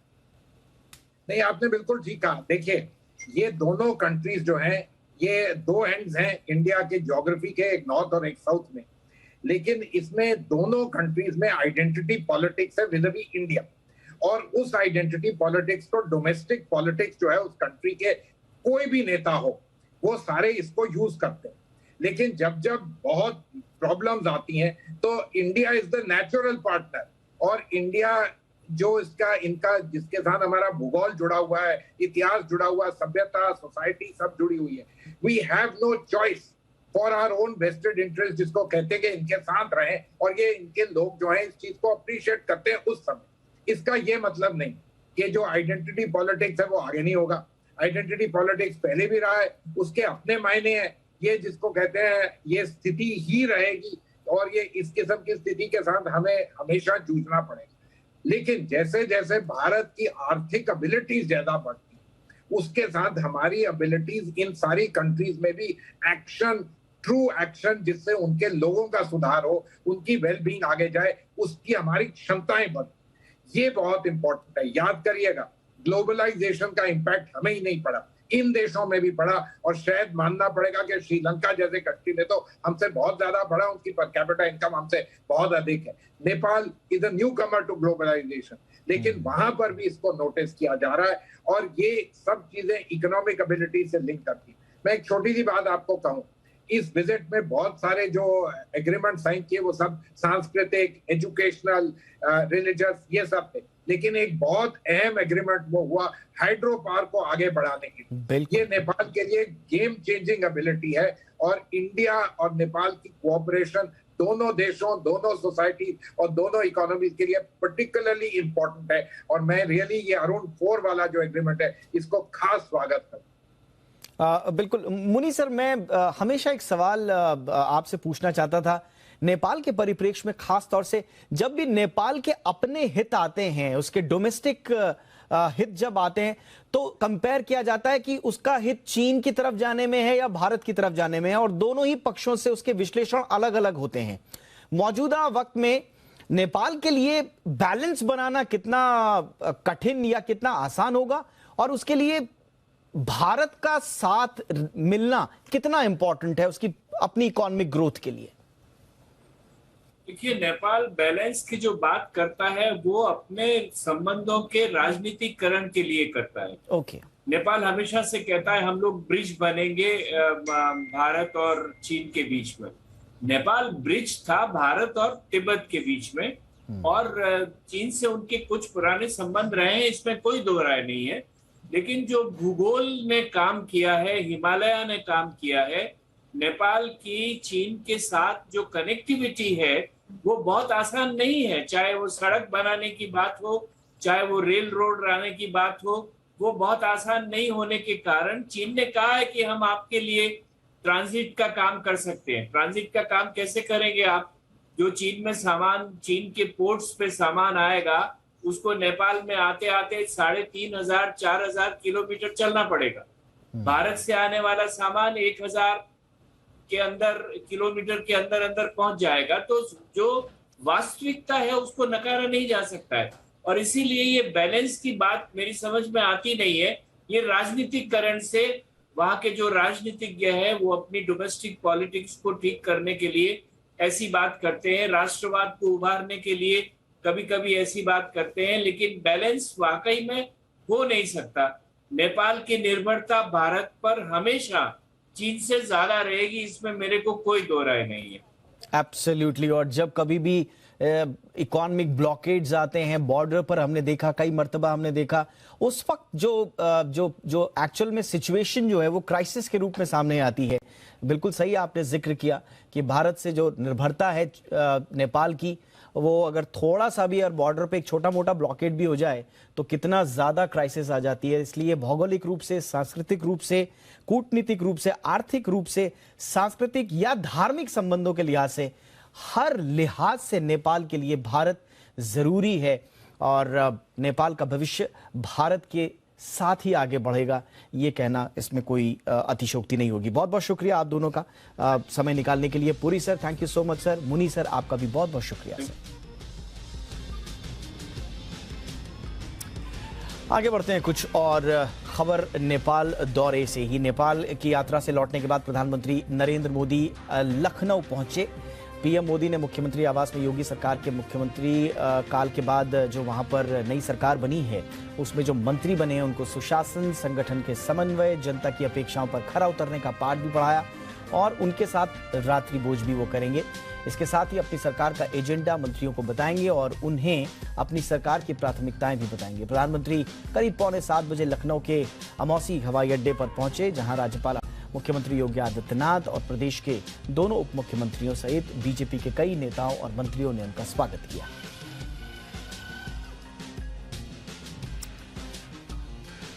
नहीं, आपने बिल्कुल ठीक कहा। देखिए, ये दोनों कंट्रीज जो हैं, ये दो एंड्स हैं इंडिया के ज्योग्राफी के, एक नॉर्थ और एक साउथ में। लेकिन इसमें दोनों कंट्रीज में आइडेंटिटी पॉलिटिक्स है विज़-विज़ इंडिया, और उस आइडेंटिटी पॉलिटिक्स को डोमेस्टिक पॉलिटिक्स जो है उस कंट्री के कोई भी नेता हो, वो सारे इसको यूज करते हैं। लेकिन जब जब बहुत प्रॉब्लम्स आती हैं तो India is the natural partner, और इंडिया जो इनका जिसके साथ हमारा भूगोल जुड़ा हुआ है, इतिहास जुड़ा हुआ है, सभ्यता, सोसाइटी सब जुड़ी हुई है। We have no choice for our own vested interest, जिसको कहते हैं कि इनके साथ रहें, और ये इनके लोग जो हैं इस चीज को अप्रिशिएट करते हैं उस समय। इसका ये मतलब नहीं कि जो आइडेंटिटी पॉलिटिक्स है वो आगे नहीं होगा। आइडेंटिटी पॉलिटिक्स पहले भी रहा है, उसके अपने मायने हैं। ये जिसको कहते हैं ये स्थिति ही रहेगी, और ये इस किस्म की स्थिति के साथ हमें हमेशा जूझना पड़ेगा। लेकिन जैसे जैसे भारत की आर्थिक एबिलिटीज ज्यादा बढ़ती, उसके साथ हमारी एबिलिटीज इन सारी कंट्रीज में भी एक्शन, ट्रू एक्शन, जिससे उनके लोगों का सुधार हो, उनकी वेलबींग आगे जाए, उसकी हमारी क्षमताएं बढ़ती। ये बहुत इंपॉर्टेंट है। याद करिएगा, ग्लोबलाइजेशन का इम्पैक्ट हमें ही नहीं पड़ा, इन देशों में भी पड़ा। और शायद मानना पड़ेगा कि श्रीलंका जैसे कंट्री ने तो हमसे बहुत ज्यादा बढ़ा, उनकी पर कैपिटा इनकम हमसे बहुत अधिक है। Nepal is a newcomer to globalisation, लेकिन वहां पर भी इसको नोटिस किया जा रहा है और ये सब चीजें इकोनॉमिक एबिलिटी से लिंक करती है। मैं एक छोटी सी बात आपको कहूं, इस विजिट में बहुत सारे जो एग्रीमेंट साइन किए वो सब सांस्कृतिक, एजुकेशनल, रिलीजियस ये सब थे, लेकिन एक बहुत अहम एग्रीमेंट वो हुआ हाइड्रो पावर को आगे बढ़ाने के लिए। ये नेपाल के लिए गेम चेंजिंग एबिलिटी है और इंडिया और नेपाल की कोऑपरेशन दोनों देशों, दोनों सोसाइटी और दोनों इकोनॉमी के लिए पर्टिकुलरली इंपॉर्टेंट है। और मैं रियली ये अरुण 4 वाला जो एग्रीमेंट है इसको खास स्वागत करता हूं। बिल्कुल मुनि सर, मैं हमेशा एक सवाल आपसे पूछना चाहता था नेपाल के परिप्रेक्ष्य में, खास तौर से जब भी नेपाल के अपने हित आते हैं, उसके डोमेस्टिक हित जब आते हैं, तो कंपेयर किया जाता है कि उसका हित चीन की तरफ जाने में है या भारत की तरफ जाने में है, और दोनों ही पक्षों से उसके विश्लेषण अलग अलग होते हैं। मौजूदा वक्त में नेपाल के लिए बैलेंस बनाना कितना कठिन या कितना आसान होगा, और उसके लिए भारत का साथ मिलना कितना इंपॉर्टेंट है उसकी अपनी इकोनॉमिक ग्रोथ के लिए? देखिए, नेपाल बैलेंस की जो बात करता है वो अपने संबंधों के राजनीतिकरण के लिए करता है। ओके। नेपाल हमेशा से कहता है हम लोग ब्रिज बनेंगे भारत और चीन के बीच में। नेपाल ब्रिज था भारत और तिब्बत के बीच में, और चीन से उनके कुछ पुराने संबंध रहे हैं, इसमें कोई दो राय नहीं है। लेकिन जो भूगोल ने काम किया है, हिमालय ने काम किया है, नेपाल की चीन के साथ जो कनेक्टिविटी है वो बहुत आसान नहीं है। चाहे वो सड़क बनाने की बात हो, चाहे वो रेल रोड बनाने की बात हो, वो बहुत आसान नहीं होने के कारण चीन ने कहा है कि हम आपके लिए ट्रांजिट का काम कर सकते हैं। ट्रांजिट का काम कैसे करेंगे आप? जो चीन में सामान, चीन के पोर्ट्स पे सामान आएगा, उसको नेपाल में आते आते 3,500-4,000 किलोमीटर चलना पड़ेगा। भारत से आने वाला सामान 1,000 के अंदर किलोमीटर के अंदर अंदर पहुंच जाएगा। तो जो वास्तविकता है उसको नकारा नहीं जा सकता है, और इसीलिए ये बैलेंस की बात मेरी समझ में आती नहीं है। ये राजनीतिकरण से वहां के जो राजनीतिज्ञ है वो अपनी डोमेस्टिक पॉलिटिक्स को ठीक करने के लिए ऐसी बात करते हैं, राष्ट्रवाद को उभारने के लिए कभी कभी ऐसी बात करते हैं, लेकिन बैलेंस वाकई में हो नहीं सकता। नेपाल की निर्भरता भारत पर हमेशा चीन से ज्यादा रहेगी, इसमें मेरे को कोई दो राय नहीं है। एब्सोल्युटली। और जब कभी भी इकोनॉमिक ब्लॉकेड्स आते हैं बॉर्डर पर, हमने देखा कई मर्तबा, हमने देखा उस वक्त जो एक्चुअल में सिचुएशन जो है वो क्राइसिस के रूप में सामने आती है। बिल्कुल सही आपने जिक्र किया कि भारत से जो निर्भरता है नेपाल की, वो अगर थोड़ा सा भी और बॉर्डर पे एक छोटा मोटा ब्लॉकेड भी हो जाए तो कितना ज्यादा क्राइसिस आ जाती है। इसलिए भौगोलिक रूप से, सांस्कृतिक रूप से, कूटनीतिक रूप से, आर्थिक रूप से, सांस्कृतिक या धार्मिक संबंधों के लिहाज से, हर लिहाज से नेपाल के लिए भारत जरूरी है, और नेपाल का भविष्य भारत के साथ ही आगे बढ़ेगा, ये कहना इसमें कोई अतिशयोक्ति नहीं होगी। बहुत बहुत शुक्रिया आप दोनों का समय निकालने के लिए। Puri sir, thank you so much sir. मुनि सर, आपका भी बहुत बहुत शुक्रिया सर। आगे बढ़ते हैं कुछ और खबर नेपाल दौरे से ही। नेपाल की यात्रा से लौटने के बाद प्रधानमंत्री नरेंद्र मोदी लखनऊ पहुंचे। पीएम मोदी ने मुख्यमंत्री आवास में योगी सरकार के मुख्यमंत्री काल के बाद जो वहां पर नई सरकार बनी है उसमें जो मंत्री बने हैं उनको सुशासन, संगठन के समन्वय, जनता की अपेक्षाओं पर खरा उतरने का पाठ भी पढ़ाया, और उनके साथ रात्रि भोज भी वो करेंगे। इसके साथ ही अपनी सरकार का एजेंडा मंत्रियों को बताएंगे और उन्हें अपनी सरकार की प्राथमिकताएं भी बताएंगे। प्रधानमंत्री करीब 6:45 बजे लखनऊ के अमौसी हवाई अड्डे पर पहुंचे, जहां राज्यपाल मुख्यमंत्री योगी आदित्यनाथ और प्रदेश के दोनों उप मुख्यमंत्रियों सहित बीजेपी के कई नेताओं और मंत्रियों ने उनका स्वागत किया।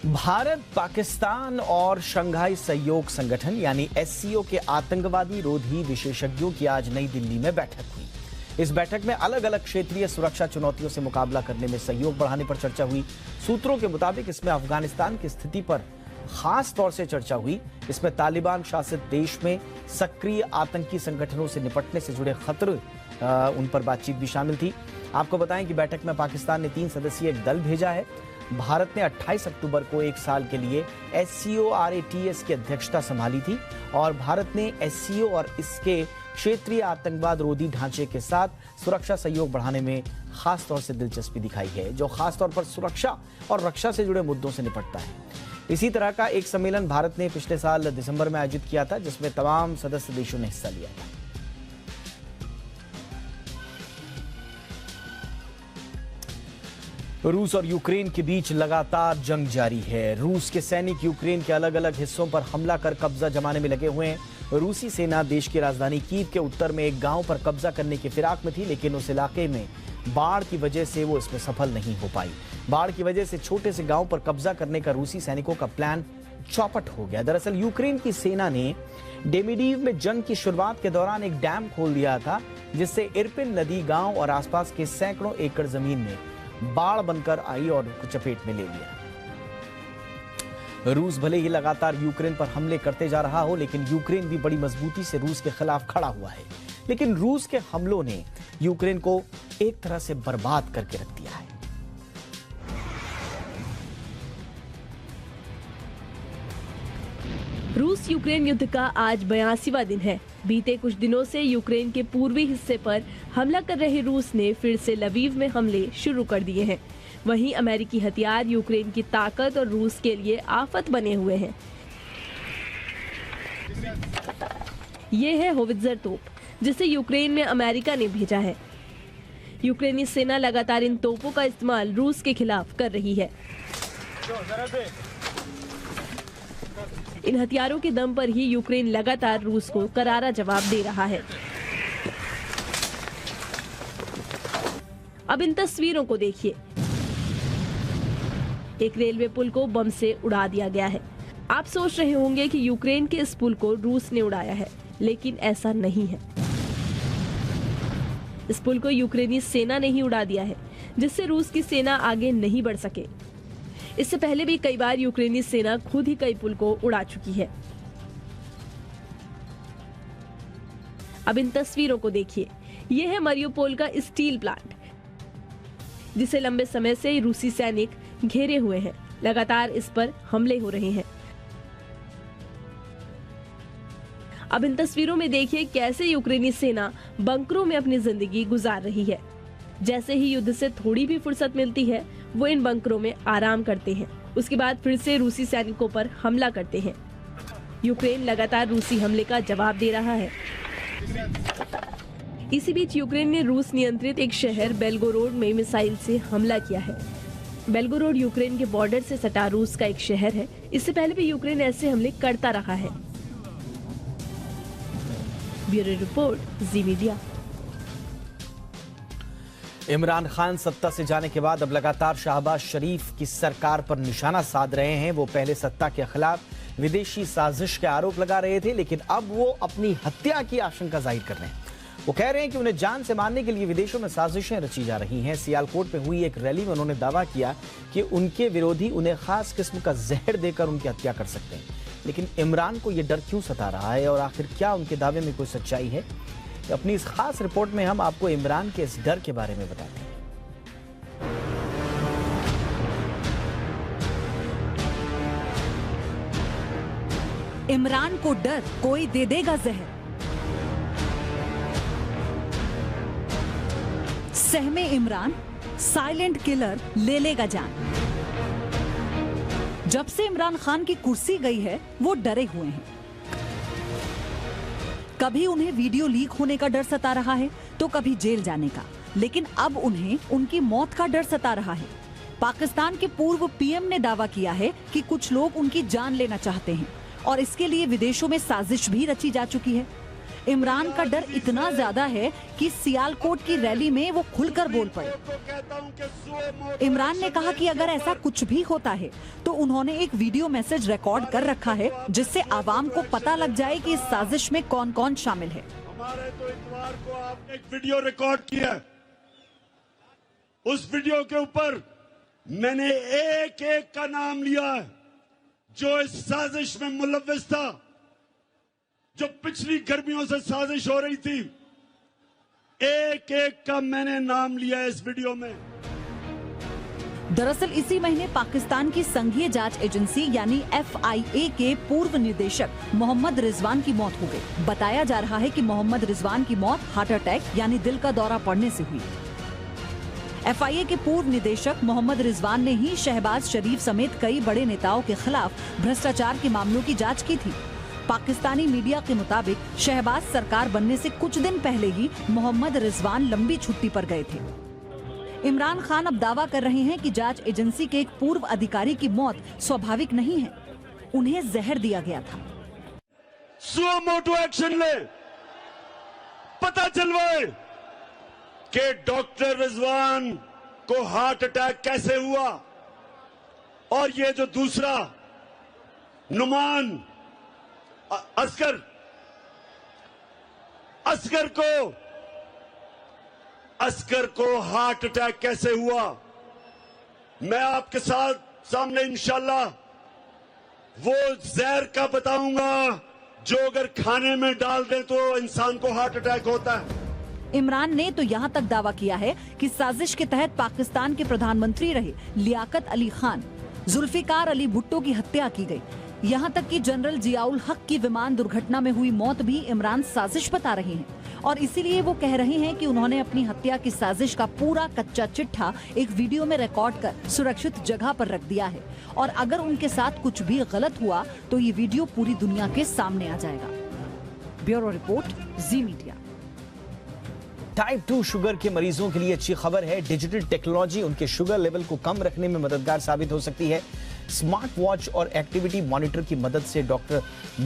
भारत, पाकिस्तान और शंघाई सहयोग संगठन यानी एससीओ के आतंकवादी रोधी विशेषज्ञों की आज नई दिल्ली में बैठक हुई। इस बैठक में अलग अलग क्षेत्रीय सुरक्षा चुनौतियों से मुकाबला करने में सहयोग बढ़ाने पर चर्चा हुई। सूत्रों के मुताबिक इसमें अफगानिस्तान की स्थिति पर खास तौर से चर्चा हुई। इसमें तालिबान शासित देश में सक्रिय आतंकी संगठनों से निपटने से जुड़े खतरे उन पर बातचीत भी शामिल थी। आपको बताएं कि बैठक में पाकिस्तान ने 3 सदस्यीय एक दल भेजा है। भारत ने 28 अक्टूबर को एक साल के लिए SCORATS की अध्यक्षता संभाली थी और भारत ने SCO और इसके क्षेत्रीय आतंकवाद रोधी ढांचे के साथ सुरक्षा सहयोग बढ़ाने में खास तौर से दिलचस्पी दिखाई है, जो खास तौर पर सुरक्षा और रक्षा से जुड़े मुद्दों से निपटता है। इसी तरह का एक सम्मेलन भारत ने पिछले साल दिसंबर में आयोजित किया था, जिसमें तमाम सदस्य देशों ने हिस्सा लिया था। रूस और यूक्रेन के बीच लगातार जंग जारी है। रूस के सैनिक यूक्रेन के अलग अलग हिस्सों पर हमला कर कब्जा जमाने में लगे हुए हैं। रूसी सेना देश की राजधानी कीव के उत्तर में एक गांव पर कब्जा करने की फिराक में थी, लेकिन उस इलाके में बाढ़ की वजह से वो इसमें सफल नहीं हो पाई। बाढ़ की वजह से छोटे से गांव पर कब्जा करने का रूसी सैनिकों का प्लान चौपट हो गया। दरअसल यूक्रेन की सेना ने डेमिडीव में जंग की शुरुआत के दौरान एक डैम खोल दिया था, जिससे इरपिन नदी गांव और आसपास के सैकड़ों एकड़ जमीन में बाढ़ बनकर आई और चपेट में ले लिया। रूस भले ही लगातार यूक्रेन पर हमले करते जा रहा हो, लेकिन यूक्रेन भी बड़ी मजबूती से रूस के खिलाफ खड़ा हुआ है। लेकिन रूस के हमलों ने यूक्रेन को एक तरह से बर्बाद करके रख दिया है। रूस यूक्रेन युद्ध का आज 82वां दिन है। बीते कुछ दिनों से यूक्रेन के पूर्वी हिस्से पर हमला कर रहे रूस ने फिर से लवीव में हमले शुरू कर दिए हैं। वहीं अमेरिकी हथियार यूक्रेन की ताकत और रूस के लिए आफत बने हुए हैं। ये है होवित्जर तोप, जिसे यूक्रेन में अमेरिका ने भेजा है। यूक्रेनी सेना लगातार इन तोपों का इस्तेमाल रूस के खिलाफ कर रही है। इन हथियारों के दम पर ही यूक्रेन लगातार रूस को करारा जवाब दे रहा है। अब इन तस्वीरों को देखिए। एक रेलवे पुल को बम से उड़ा दिया गया है। आप सोच रहे होंगे कि यूक्रेन के इस पुल को रूस ने उड़ाया है, लेकिन ऐसा नहीं है। इस पुल को यूक्रेनी सेना ने ही उड़ा दिया है, जिससे रूस की सेना आगे नहीं बढ़ सके। इससे पहले भी कई बार यूक्रेनी सेना खुद ही कई पुल को उड़ा चुकी है। अब इन तस्वीरों को देखिए। यह है मारियोपोल का स्टील प्लांट, जिसे लंबे समय से रूसी सैनिक घेरे हुए हैं। लगातार इस पर हमले हो रहे हैं। अब इन तस्वीरों में देखिए कैसे यूक्रेनी सेना बंकरों में अपनी जिंदगी गुजार रही है। जैसे ही युद्ध से थोड़ी भी फुर्सत मिलती है, वो इन बंकरों में आराम करते हैं। उसके बाद फिर से रूसी सैनिकों पर हमला करते हैं। यूक्रेन लगातार रूसी हमले का जवाब दे रहा है। इसी बीच यूक्रेन ने रूस नियंत्रित एक शहर बेलगोरोड में मिसाइल से हमला किया है। बेलगोरोड यूक्रेन के बॉर्डर से सटा रूस का एक शहर है। इससे पहले भी यूक्रेन ऐसे हमले करता रहा है। ब्यूरो रिपोर्ट, जी मीडिया। इमरान खान सत्ता से जाने के बाद अब लगातार शहबाज शरीफ की सरकार पर निशाना साध रहे हैं। वो पहले सत्ता के खिलाफ विदेशी साजिश के आरोप लगा रहे थे, लेकिन अब वो अपनी हत्या की आशंका जाहिर कर रहे हैं। वो कह रहे हैं कि उन्हें जान से मारने के लिए विदेशों में साजिशें रची जा रही हैं। सियालकोट में हुई एक रैली में उन्होंने दावा किया कि उनके विरोधी उन्हें खास किस्म का जहर देकर उनकी हत्या कर सकते हैं। लेकिन इमरान को यह डर क्यों सता रहा है और आखिर क्या उनके दावे में कोई सच्चाई है? अपनी इस खास रिपोर्ट में हम आपको इमरान के इस डर के बारे में बताते हैं। इमरान को डर, कोई दे देगा जहर। सहमे इमरान, साइलेंट किलर ले लेगा जान। जब से इमरान खान की कुर्सी गई है, वो डरे हुए हैं। कभी उन्हें वीडियो लीक होने का डर सता रहा है, तो कभी जेल जाने का, लेकिन अब उन्हें उनकी मौत का डर सता रहा है। पाकिस्तान के पूर्व पीएम ने दावा किया है कि कुछ लोग उनकी जान लेना चाहते हैं और इसके लिए विदेशों में साजिश भी रची जा चुकी है। इमरान का डर इतना ज्यादा है कि सियालकोट की रैली में वो खुलकर बोल पड़े। इमरान ने कहा कि अगर ऐसा कुछ भी होता है तो उन्होंने एक वीडियो मैसेज रिकॉर्ड कर रखा है, जिससे आवाम को पता लग जाए कि इस साजिश में कौन कौन शामिल है। हमारे तो इतवार को आपने एक वीडियो रिकॉर्ड किया, उस वीडियो के ऊपर मैंने एक एक का नाम लिया है जो इस साजिश में मुलव्विस था। जो पिछली गर्मियों से साजिश हो रही थी, एक एक का मैंने नाम लिया इस वीडियो में। दरअसल इसी महीने पाकिस्तान की संघीय जांच एजेंसी यानी FIA के पूर्व निदेशक मोहम्मद रिजवान की मौत हो गई। बताया जा रहा है कि मोहम्मद रिजवान की मौत हार्ट अटैक यानी दिल का दौरा पड़ने से हुई। FIA के पूर्व निदेशक मोहम्मद रिजवान ने ही शहबाज शरीफ समेत कई बड़े नेताओं के खिलाफ भ्रष्टाचार के मामलों की जांच की थी। पाकिस्तानी मीडिया के मुताबिक शहबाज सरकार बनने से कुछ दिन पहले ही मोहम्मद रिजवान लंबी छुट्टी पर गए थे। इमरान खान अब दावा कर रहे हैं कि जांच एजेंसी के एक पूर्व अधिकारी की मौत स्वाभाविक नहीं है, उन्हें जहर दिया गया था। सुओ मोटो एक्शन ले, पता चलवाए कि डॉक्टर रिजवान को हार्ट अटैक कैसे हुआ, और ये जो दूसरा नुमान अस्कर को हार्ट अटैक कैसे हुआ। मैं आपके सामने इंशाल्लाह वो जहर का बताऊंगा जो अगर खाने में डाल दें तो इंसान को हार्ट अटैक होता है। इमरान ने तो यहाँ तक दावा किया है कि साजिश के तहत पाकिस्तान के प्रधानमंत्री रहे लियाकत अली खान, जुल्फिकार अली भुट्टो की हत्या की गई। यहाँ तक कि जनरल जियाउल हक की विमान दुर्घटना में हुई मौत भी इमरान साजिश बता रहे हैं, और इसीलिए वो कह रहे हैं कि उन्होंने अपनी हत्या की साजिश का पूरा कच्चा चिट्ठा एक वीडियो में रिकॉर्ड कर सुरक्षित जगह पर रख दिया है, और अगर उनके साथ कुछ भी गलत हुआ तो ये वीडियो पूरी दुनिया के सामने आ जाएगा। ब्यूरो रिपोर्ट, जी मीडिया। टाइप 2 शुगर के मरीजों के लिए अच्छी खबर है। डिजिटल टेक्नोलॉजी उनके शुगर लेवल को कम रखने में मददगार साबित हो सकती है। स्मार्ट वॉच और एक्टिविटी मॉनिटर की मदद से डॉक्टर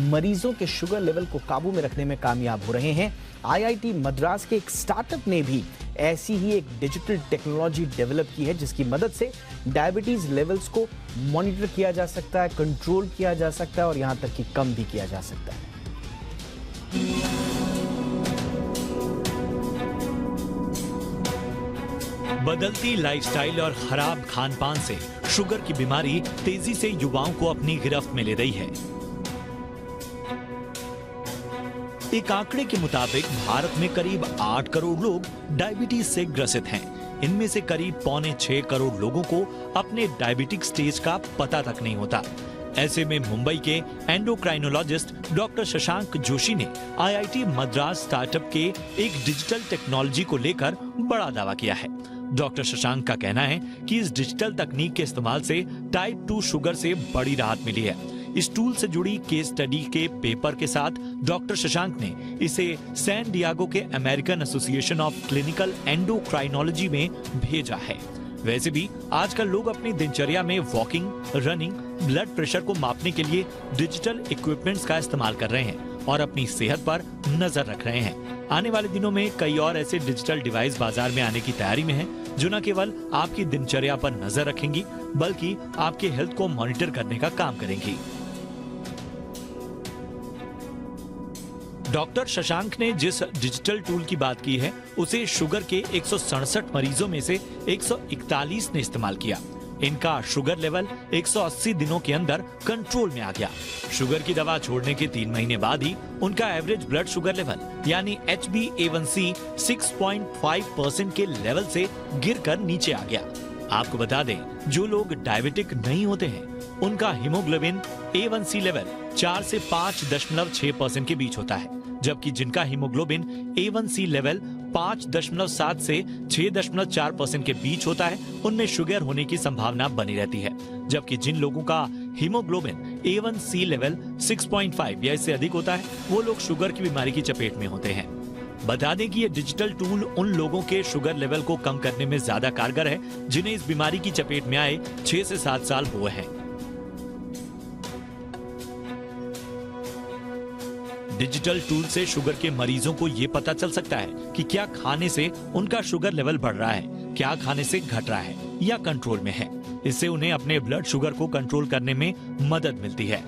मरीजों के शुगर लेवल को काबू में रखने में कामयाब हो रहे हैं। IIT मद्रास के एक स्टार्टअप ने भी ऐसी ही एक डिजिटल टेक्नोलॉजी डेवलप की है, जिसकी मदद से डायबिटीज लेवल्स को मॉनिटर किया जा सकता है, कंट्रोल किया जा सकता है और यहां तक कि कम भी किया जा सकता है। बदलती लाइफस्टाइल और खराब खान-पान से शुगर की बीमारी तेजी से युवाओं को अपनी गिरफ्त में ले रही है। एक आंकड़े के मुताबिक भारत में करीब 8 करोड़ लोग डायबिटीज से ग्रसित हैं। इनमें से करीब 5.25 करोड़ लोगों को अपने डायबिटिक स्टेज का पता तक नहीं होता। ऐसे में मुंबई के एंडोक्राइनोलॉजिस्ट डॉक्टर शशांक जोशी ने IIT मद्रास स्टार्टअप के एक डिजिटल टेक्नोलॉजी को लेकर बड़ा दावा किया है। डॉक्टर शशांक का कहना है कि इस डिजिटल तकनीक के इस्तेमाल से टाइप 2 शुगर से बड़ी राहत मिली है। इस टूल से जुड़ी केस स्टडी के पेपर के साथ डॉक्टर शशांक ने इसे सैन डियागो के American association of clinical endocrinology में भेजा है। वैसे भी आजकल लोग अपनी दिनचर्या में वॉकिंग, रनिंग, ब्लड प्रेशर को मापने के लिए डिजिटल इक्विपमेंट्स का इस्तेमाल कर रहे हैं और अपनी सेहत पर नजर रख रहे हैं। आने वाले दिनों में कई और ऐसे डिजिटल डिवाइस बाजार में आने की तैयारी में हैं, जो न केवल आपकी दिनचर्या पर नजर रखेंगी बल्कि आपके हेल्थ को मॉनिटर करने का काम करेंगी। डॉक्टर शशांक ने जिस डिजिटल टूल की बात की है उसे शुगर के 167 मरीजों में से 141 ने इस्तेमाल किया। इनका शुगर लेवल 180 दिनों के अंदर कंट्रोल में आ गया। शुगर की दवा छोड़ने के 3 महीने बाद ही उनका एवरेज ब्लड शुगर लेवल यानी HbA1c 6.5% के लेवल से गिरकर नीचे आ गया। आपको बता दें, जो लोग डायबिटिक नहीं होते हैं उनका हीमोग्लोबिन A1c लेवल 4 से 5.6% के बीच होता है, जबकि जिनका हीमोग्लोबिन A1c लेवल 5.7 से 6.4% के बीच होता है उनमें शुगर होने की संभावना बनी रहती है। जबकि जिन लोगों का हीमोग्लोबिन A1c लेवल 6.5 या इससे अधिक होता है वो लोग शुगर की बीमारी की चपेट में होते हैं। बता दें कि ये डिजिटल टूल उन लोगों के शुगर लेवल को कम करने में ज्यादा कारगर है जिन्हें इस बीमारी की चपेट में आए 6 से 7 साल हुए हैं। डिजिटल टूल से शुगर के मरीजों को ये पता चल सकता है कि क्या खाने से उनका शुगर लेवल बढ़ रहा है, क्या खाने से घट रहा है या कंट्रोल में है। इससे उन्हें अपने ब्लड शुगर को कंट्रोल करने में मदद मिलती है।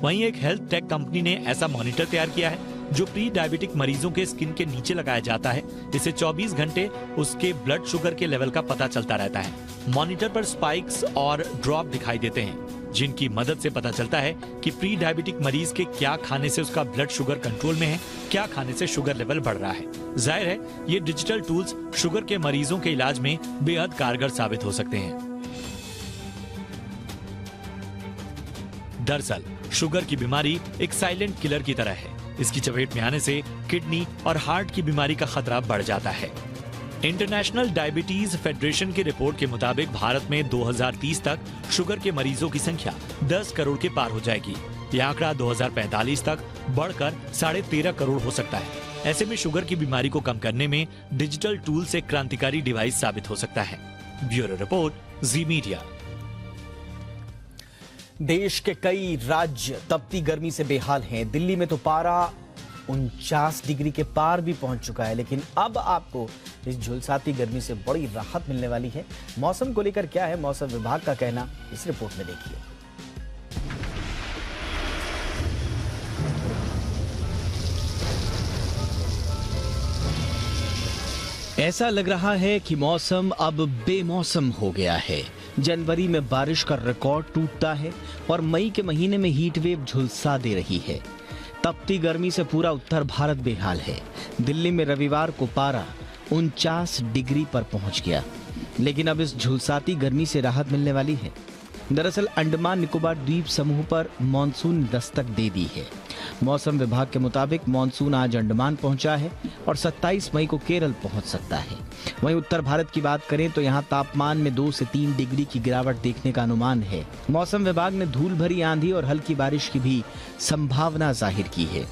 वहीं एक हेल्थ टेक कंपनी ने ऐसा मॉनिटर तैयार किया है जो प्री डायबिटिक मरीजों के स्किन के नीचे लगाया जाता है। इससे 24 घंटे उसके ब्लड शुगर के लेवल का पता चलता रहता है। मॉनिटर पर स्पाइक्स और ड्रॉप दिखाई देते हैं जिनकी मदद से पता चलता है कि प्री डायबिटिक मरीज के क्या खाने से उसका ब्लड शुगर कंट्रोल में है, क्या खाने से शुगर लेवल बढ़ रहा है। जाहिर है ये डिजिटल टूल्स शुगर के मरीजों के इलाज में बेहद कारगर साबित हो सकते हैं। दरअसल शुगर की बीमारी एक साइलेंट किलर की तरह है। इसकी चपेट में आने से किडनी और हार्ट की बीमारी का खतरा बढ़ जाता है। इंटरनेशनल डायबिटीज फेडरेशन की रिपोर्ट के मुताबिक भारत में 2030 तक शुगर के मरीजों की संख्या 10 करोड़ के पार हो जाएगी। यह आंकड़ा 2045 तक बढ़कर 13.5 करोड़ हो सकता है। ऐसे में शुगर की बीमारी को कम करने में डिजिटल टूल से क्रांतिकारी डिवाइस साबित हो सकता है। ब्यूरो रिपोर्ट, जी मीडिया। देश के कई राज्य तपती गर्मी से बेहाल हैं। दिल्ली में तो पारा 49 डिग्री के पार भी पहुंच चुका है, लेकिन अब आपको इस झुलसाती गर्मी से बड़ी राहत मिलने वाली है। मौसम को लेकर क्या है मौसम विभाग का कहना, इस रिपोर्ट में देखिए। ऐसा लग रहा है कि मौसम अब बेमौसम हो गया है। जनवरी में बारिश का रिकॉर्ड टूटता है और मई के महीने में हीट वेव झुलसा दे रही है। तपती गर्मी से पूरा उत्तर भारत बेहाल है। दिल्ली में रविवार को पारा 49 डिग्री पर पहुंच गया, लेकिन अब इस झुलसाती गर्मी से राहत मिलने वाली है। दरअसल अंडमान निकोबार द्वीप समूह पर मानसून ने दस्तक दे दी है। मौसम विभाग के मुताबिक मानसून आज अंडमान पहुंचा है और 27 मई को केरल पहुंच सकता है। वहीं उत्तर भारत की बात करें तो यहां तापमान में 2 से 3 डिग्री की गिरावट देखने का अनुमान है। मौसम विभाग ने धूल भरी आंधी और हल्की बारिश की भी संभावना जाहिर की है।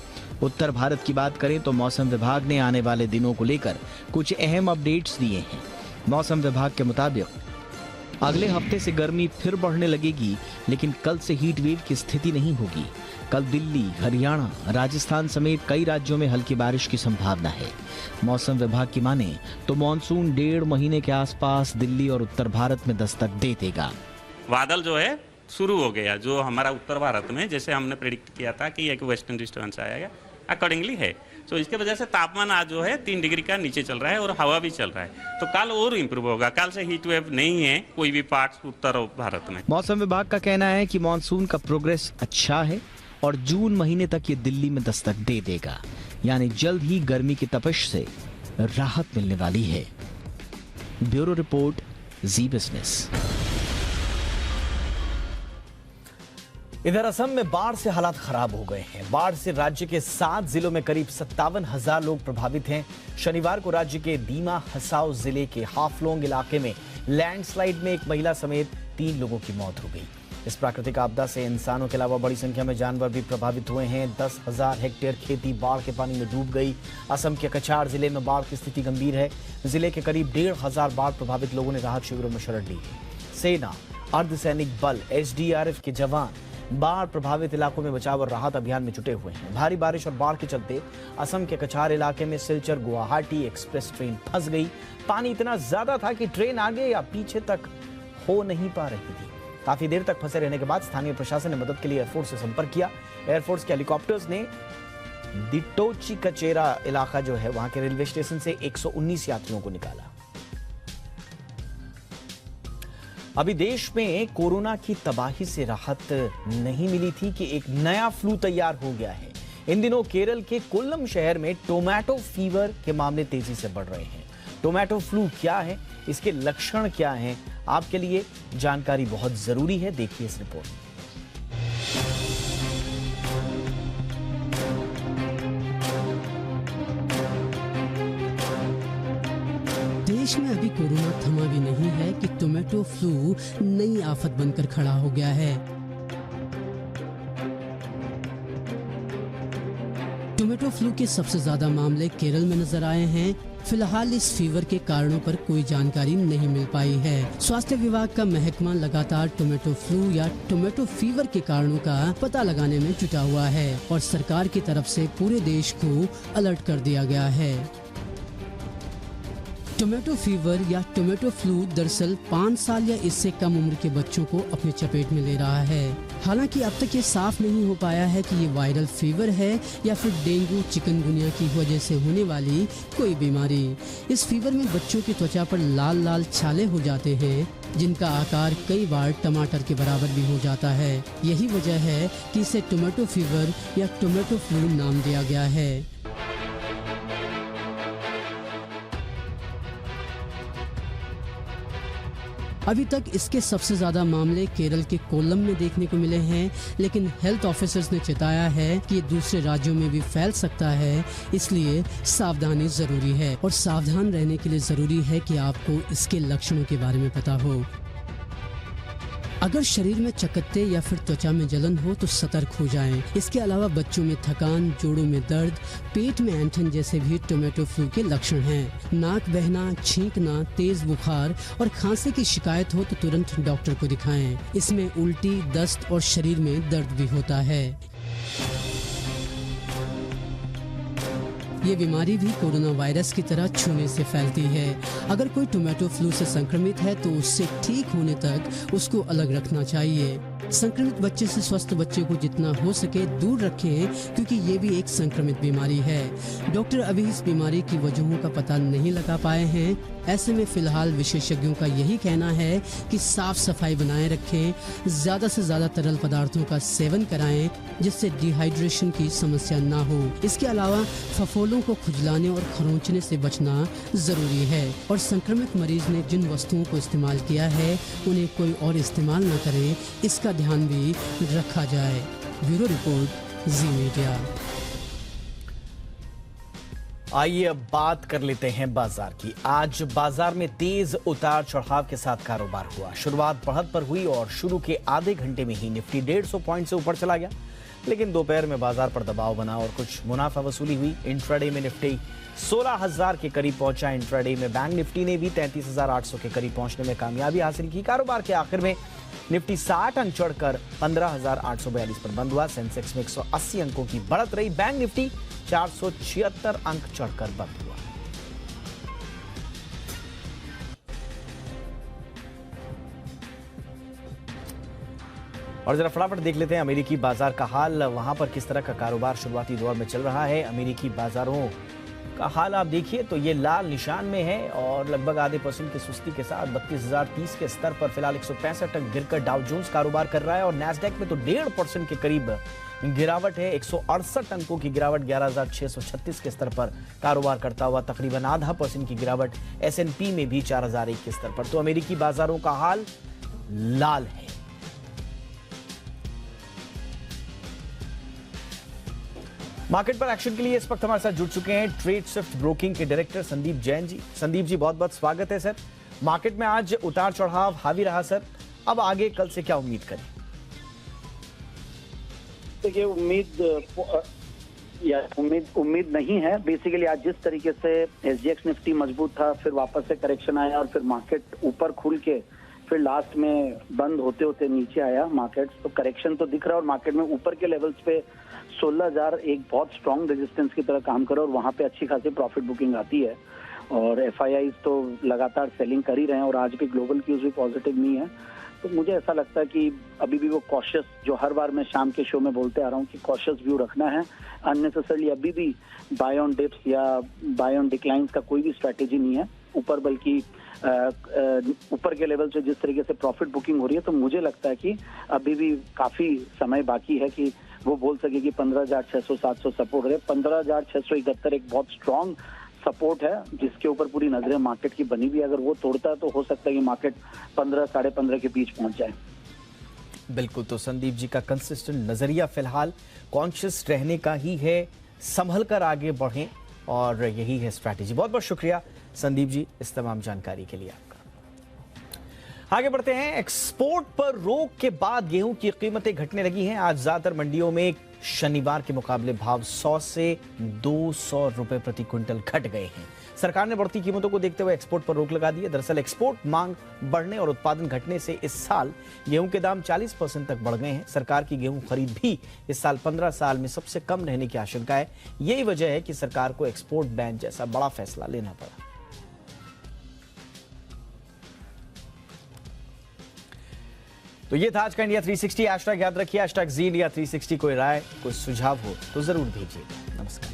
उत्तर भारत की बात करें तो मौसम विभाग ने आने वाले दिनों को लेकर कुछ अहम अपडेट्स दिए हैं। मौसम विभाग के मुताबिक अगले हफ्ते से गर्मी फिर बढ़ने लगेगी, लेकिन कल से हीट वेव की स्थिति नहीं होगी। कल दिल्ली, हरियाणा, राजस्थान समेत कई राज्यों में हल्की बारिश की संभावना है। मौसम विभाग की माने तो मानसून 1.5 महीने के आसपास दिल्ली और उत्तर भारत में दस्तक दे देगा। बादल जो है शुरू हो गया, जो हमारा उत्तर भारत में जैसे हमने प्रेडिक्ट किया था कि एक वेस्टर्न डिस्टर्बेंस आएगा, अकॉर्डिंगली है। तो इसके वजह से तापमान आज जो है 3 डिग्री का नीचे चल रहा है और हवा भी चल रहा है। तो कल और इम्प्रूव होगा। कल से हीट वेव नहीं है कोई भी पार्ट उत्तर भारत में। मौसम विभाग का कहना है कि मानसून का प्रोग्रेस अच्छा है और जून महीने तक ये दिल्ली में दस्तक दे देगा, यानी जल्द ही गर्मी की तपिश से राहत मिलने वाली है। ब्यूरो रिपोर्ट, जी बिजनेस। इधर असम में बाढ़ से हालात खराब हो गए हैं। बाढ़ से राज्य के 7 जिलों में करीब 57,000 लोग प्रभावित हैं। शनिवार को राज्य के दीमा हसाओ जिले के हाफलोंग इलाके में लैंडस्लाइड में एक महिला समेत 3 लोगों की मौत हो गई। इस प्राकृतिक आपदा से इंसानों के अलावा बड़ी संख्या में जानवर भी प्रभावित हुए हैं। 10,000 हेक्टेयर खेती बाढ़ के पानी में डूब गई। असम के कछार जिले में बाढ़ की स्थिति गंभीर है। जिले के करीब 1,500 बाढ़ प्रभावित लोगों ने राहत शिविरों में शरण ली। सेना, अर्धसैनिक बल, SDRF के जवान बाढ़ प्रभावित इलाकों में बचाव और राहत अभियान में जुटे हुए हैं। भारी बारिश और बाढ़ के चलते असम के कछार इलाके में सिलचर गुवाहाटी एक्सप्रेस ट्रेन फंस गई। पानी इतना ज्यादा था कि ट्रेन आगे या पीछे तक हो नहीं पा रही थी। काफी देर तक फंसे रहने के बाद स्थानीय प्रशासन ने मदद के लिए एयरफोर्स से संपर्क किया। एयरफोर्स के हेलीकॉप्टर्स ने दिटोची कचेरा इलाका जो है वहां के रेलवे स्टेशन से 119 यात्रियों को निकाला। अभी देश में कोरोना की तबाही से राहत नहीं मिली थी कि एक नया फ्लू तैयार हो गया है। इन दिनों केरल के कोल्लम शहर में टोमेटो फीवर के मामले तेजी से बढ़ रहे हैं। टोमेटो फ्लू क्या है, इसके लक्षण क्या हैं, आपके लिए जानकारी बहुत जरूरी है। देखिए इस रिपोर्ट में। देश में अभी कोरोना थमा भी नहीं है कि टोमेटो फ्लू नई आफत बनकर खड़ा हो गया है। टोमेटो फ्लू के सबसे ज्यादा मामले केरल में नजर आए हैं। फिलहाल इस फीवर के कारणों पर कोई जानकारी नहीं मिल पाई है। स्वास्थ्य विभाग का महकमा लगातार टोमेटो फ्लू या टोमेटो फीवर के कारणों का पता लगाने में जुटा हुआ है और सरकार की तरफ से पूरे देश को अलर्ट कर दिया गया है। टोमेटो फीवर या टोमेटो फ्लू दरअसल 5 साल या इससे कम उम्र के बच्चों को अपने चपेट में ले रहा है। हालांकि अब तक ये साफ नहीं हो पाया है कि ये वायरल फीवर है या फिर डेंगू चिकनगुनिया की वजह से होने वाली कोई बीमारी। इस फीवर में बच्चों की त्वचा पर लाल लाल छाले हो जाते हैं, जिनका आकार कई बार टमाटर के बराबर भी हो जाता है। यही वजह है कि इसे टोमेटो फीवर या टोमेटो फ्लू नाम दिया गया है। अभी तक इसके सबसे ज्यादा मामले केरल के कोल्लम में देखने को मिले हैं, लेकिन हेल्थ ऑफिसर्स ने चेताया है कि ये दूसरे राज्यों में भी फैल सकता है, इसलिए सावधानी जरूरी है। और सावधान रहने के लिए जरूरी है कि आपको इसके लक्षणों के बारे में पता हो। अगर शरीर में चकत्ते या फिर त्वचा में जलन हो तो सतर्क हो जाएं। इसके अलावा बच्चों में थकान, जोड़ों में दर्द, पेट में ऐंठन जैसे भी टोमेटो फ्लू के लक्षण हैं। नाक बहना, छींकना, तेज बुखार और खांसी की शिकायत हो तो तुरंत डॉक्टर को दिखाएं। इसमें उल्टी, दस्त और शरीर में दर्द भी होता है। ये बीमारी भी कोरोना वायरस की तरह छूने से फैलती है। अगर कोई टोमेटो फ्लू से संक्रमित है तो उससे ठीक होने तक उसको अलग रखना चाहिए। संक्रमित बच्चे से स्वस्थ बच्चे को जितना हो सके दूर रखें, क्योंकि ये भी एक संक्रमित बीमारी है। डॉक्टर अभी इस बीमारी की वजहों का पता नहीं लगा पाए हैं। ऐसे में फिलहाल विशेषज्ञों का यही कहना है कि साफ सफाई बनाए रखें, ज्यादा से ज्यादा तरल पदार्थों का सेवन कराएं, जिससे डिहाइड्रेशन की समस्या ना हो। इसके अलावा फफोलों को खुजलाने और खरोंचने से बचना जरूरी है। और संक्रमित मरीज ने जिन वस्तुओं को इस्तेमाल किया है उन्हें कोई और इस्तेमाल न करे, इसका ध्यान भी रखा जाए। ब्यूरो रिपोर्ट, जी मीडिया। आइए अब बात कर लेते हैं बाजार की। आज बाजार में तेज उतार चढ़ाव के साथ कारोबार हुआ। शुरुआत बढ़त पर हुई और शुरू के आधे घंटे में ही निफ्टी 150 पॉइंट से ऊपर चला गया, लेकिन दोपहर में बाजार पर दबाव बना और कुछ मुनाफा वसूली हुई। इंट्राडे में निफ्टी 16,000 के करीब पहुंचा। इंट्राडे में बैंक निफ्टी ने भी 33,800 के करीब पहुंचने में कामयाबी हासिल की। कारोबार के आखिर में निफ्टी 60 अंक चढ़कर 15,842 पर बंद हुआ। सेंसेक्स में 180 अंकों की बढ़त रही। बैंक निफ्टी 476 अंक चढ़कर बंद हुआ। और जरा फटाफट देख लेते हैं अमेरिकी बाजार का हाल। वहां पर किस तरह का कारोबार शुरुआती दौर में चल रहा है। अमेरिकी बाजारों का हाल आप देखिए तो ये लाल निशान में है और लगभग आधे % की सुस्ती के साथ 32,030 के स्तर पर फिलहाल 165 अंक गिरकर डाउ जोन्स कारोबार कर रहा है। और नैस्डैक में तो 1.5% के करीब गिरावट है। 168 अंकों की गिरावट 11,636 के स्तर पर कारोबार करता हुआ। तकरीबन आधा % की गिरावट S&P में भी 4,001 के स्तर पर। तो अमेरिकी बाजारों का हाल लाल है। मार्केट पर एक्शन के लिए इस वक्त हमारे साथ जुड़ चुके हैं ट्रेड स्विफ्ट ब्रोकिंग के डायरेक्टर संदीप जैन जी। संदीप जी, बहुत बहुत स्वागत है सर। मार्केट में आज उतार चढ़ाव हावी रहा सर, अब आगे कल से क्या उम्मीद करें? देखिए, उम्मीद नहीं है। बेसिकली आज जिस तरीके से SGX निफ्टी मजबूत था, फिर वापस से करेक्शन आया और फिर मार्केट ऊपर खुल के फिर लास्ट में बंद होते होते नीचे आया मार्केट, तो करेक्शन तो दिख रहा है। और मार्केट में ऊपर के लेवल्स पे 16,000 एक बहुत स्ट्रॉन्ग रेजिस्टेंस की तरह काम करे और वहां पे अच्छी खासी प्रॉफिट बुकिंग आती है। और FIIs तो लगातार सेलिंग कर ही रहे हैं और आज भी ग्लोबल क्यूज भी पॉजिटिव नहीं है। तो मुझे ऐसा लगता है कि अभी भी वो कॉशियस, जो हर बार मैं शाम के शो में बोलते आ रहा हूँ कि कॉशियस व्यू रखना है। अननेसेसरली अभी भी बाय ऑन डिप्स या बाय ऑन डिक्लाइंस का कोई भी स्ट्रैटेजी नहीं है ऊपर, बल्कि ऊपर के लेवल से जिस तरीके से प्रॉफिट बुकिंग हो रही है, तो मुझे लगता है कि अभी भी काफी समय बाकी है कि वो बोल सके कि 15,600-700 सपोर्ट है। 15,671 एक बहुत स्ट्रॉन्ग सपोर्ट है जिसके ऊपर पूरी नजरें मार्केट की बनी हुई है। अगर वो तोड़ता है तो हो सकता है कि मार्केट 15-15.5 के बीच पहुंच जाए। बिल्कुल, तो संदीप जी का कंसिस्टेंट नजरिया फिलहाल कॉन्शियस रहने का ही है, संभल कर आगे बढ़ें और यही है स्ट्रैटेजी। बहुत बहुत शुक्रिया संदीप जी इस तमाम जानकारी के लिए आपका। आगे बढ़ते हैं। एक्सपोर्ट पर रोक के बाद गेहूं की कीमतें घटने लगी हैं। आज ज्यादातर मंडियों में शनिवार के मुकाबले भाव 100 से 200 रुपए प्रति क्विंटल घट गए हैं। सरकार ने बढ़ती कीमतों को देखते हुए एक्सपोर्ट पर रोक लगा दी है। दरअसल एक्सपोर्ट मांग बढ़ने और उत्पादन घटने से इस साल गेहूं के दाम 40% तक बढ़ गए हैं। सरकार की गेहूं खरीद भी इस साल 15 साल में सबसे कम रहने की आशंका है। यही वजह है कि सरकार को एक्सपोर्ट बैन जैसा बड़ा फैसला लेना पड़ा। तो ये था आज का इंडिया 360। हैशटैग याद रखिए, हैशटैग जी इंडिया 360। कोई राय, कोई सुझाव हो तो जरूर भेजिएगा। नमस्कार।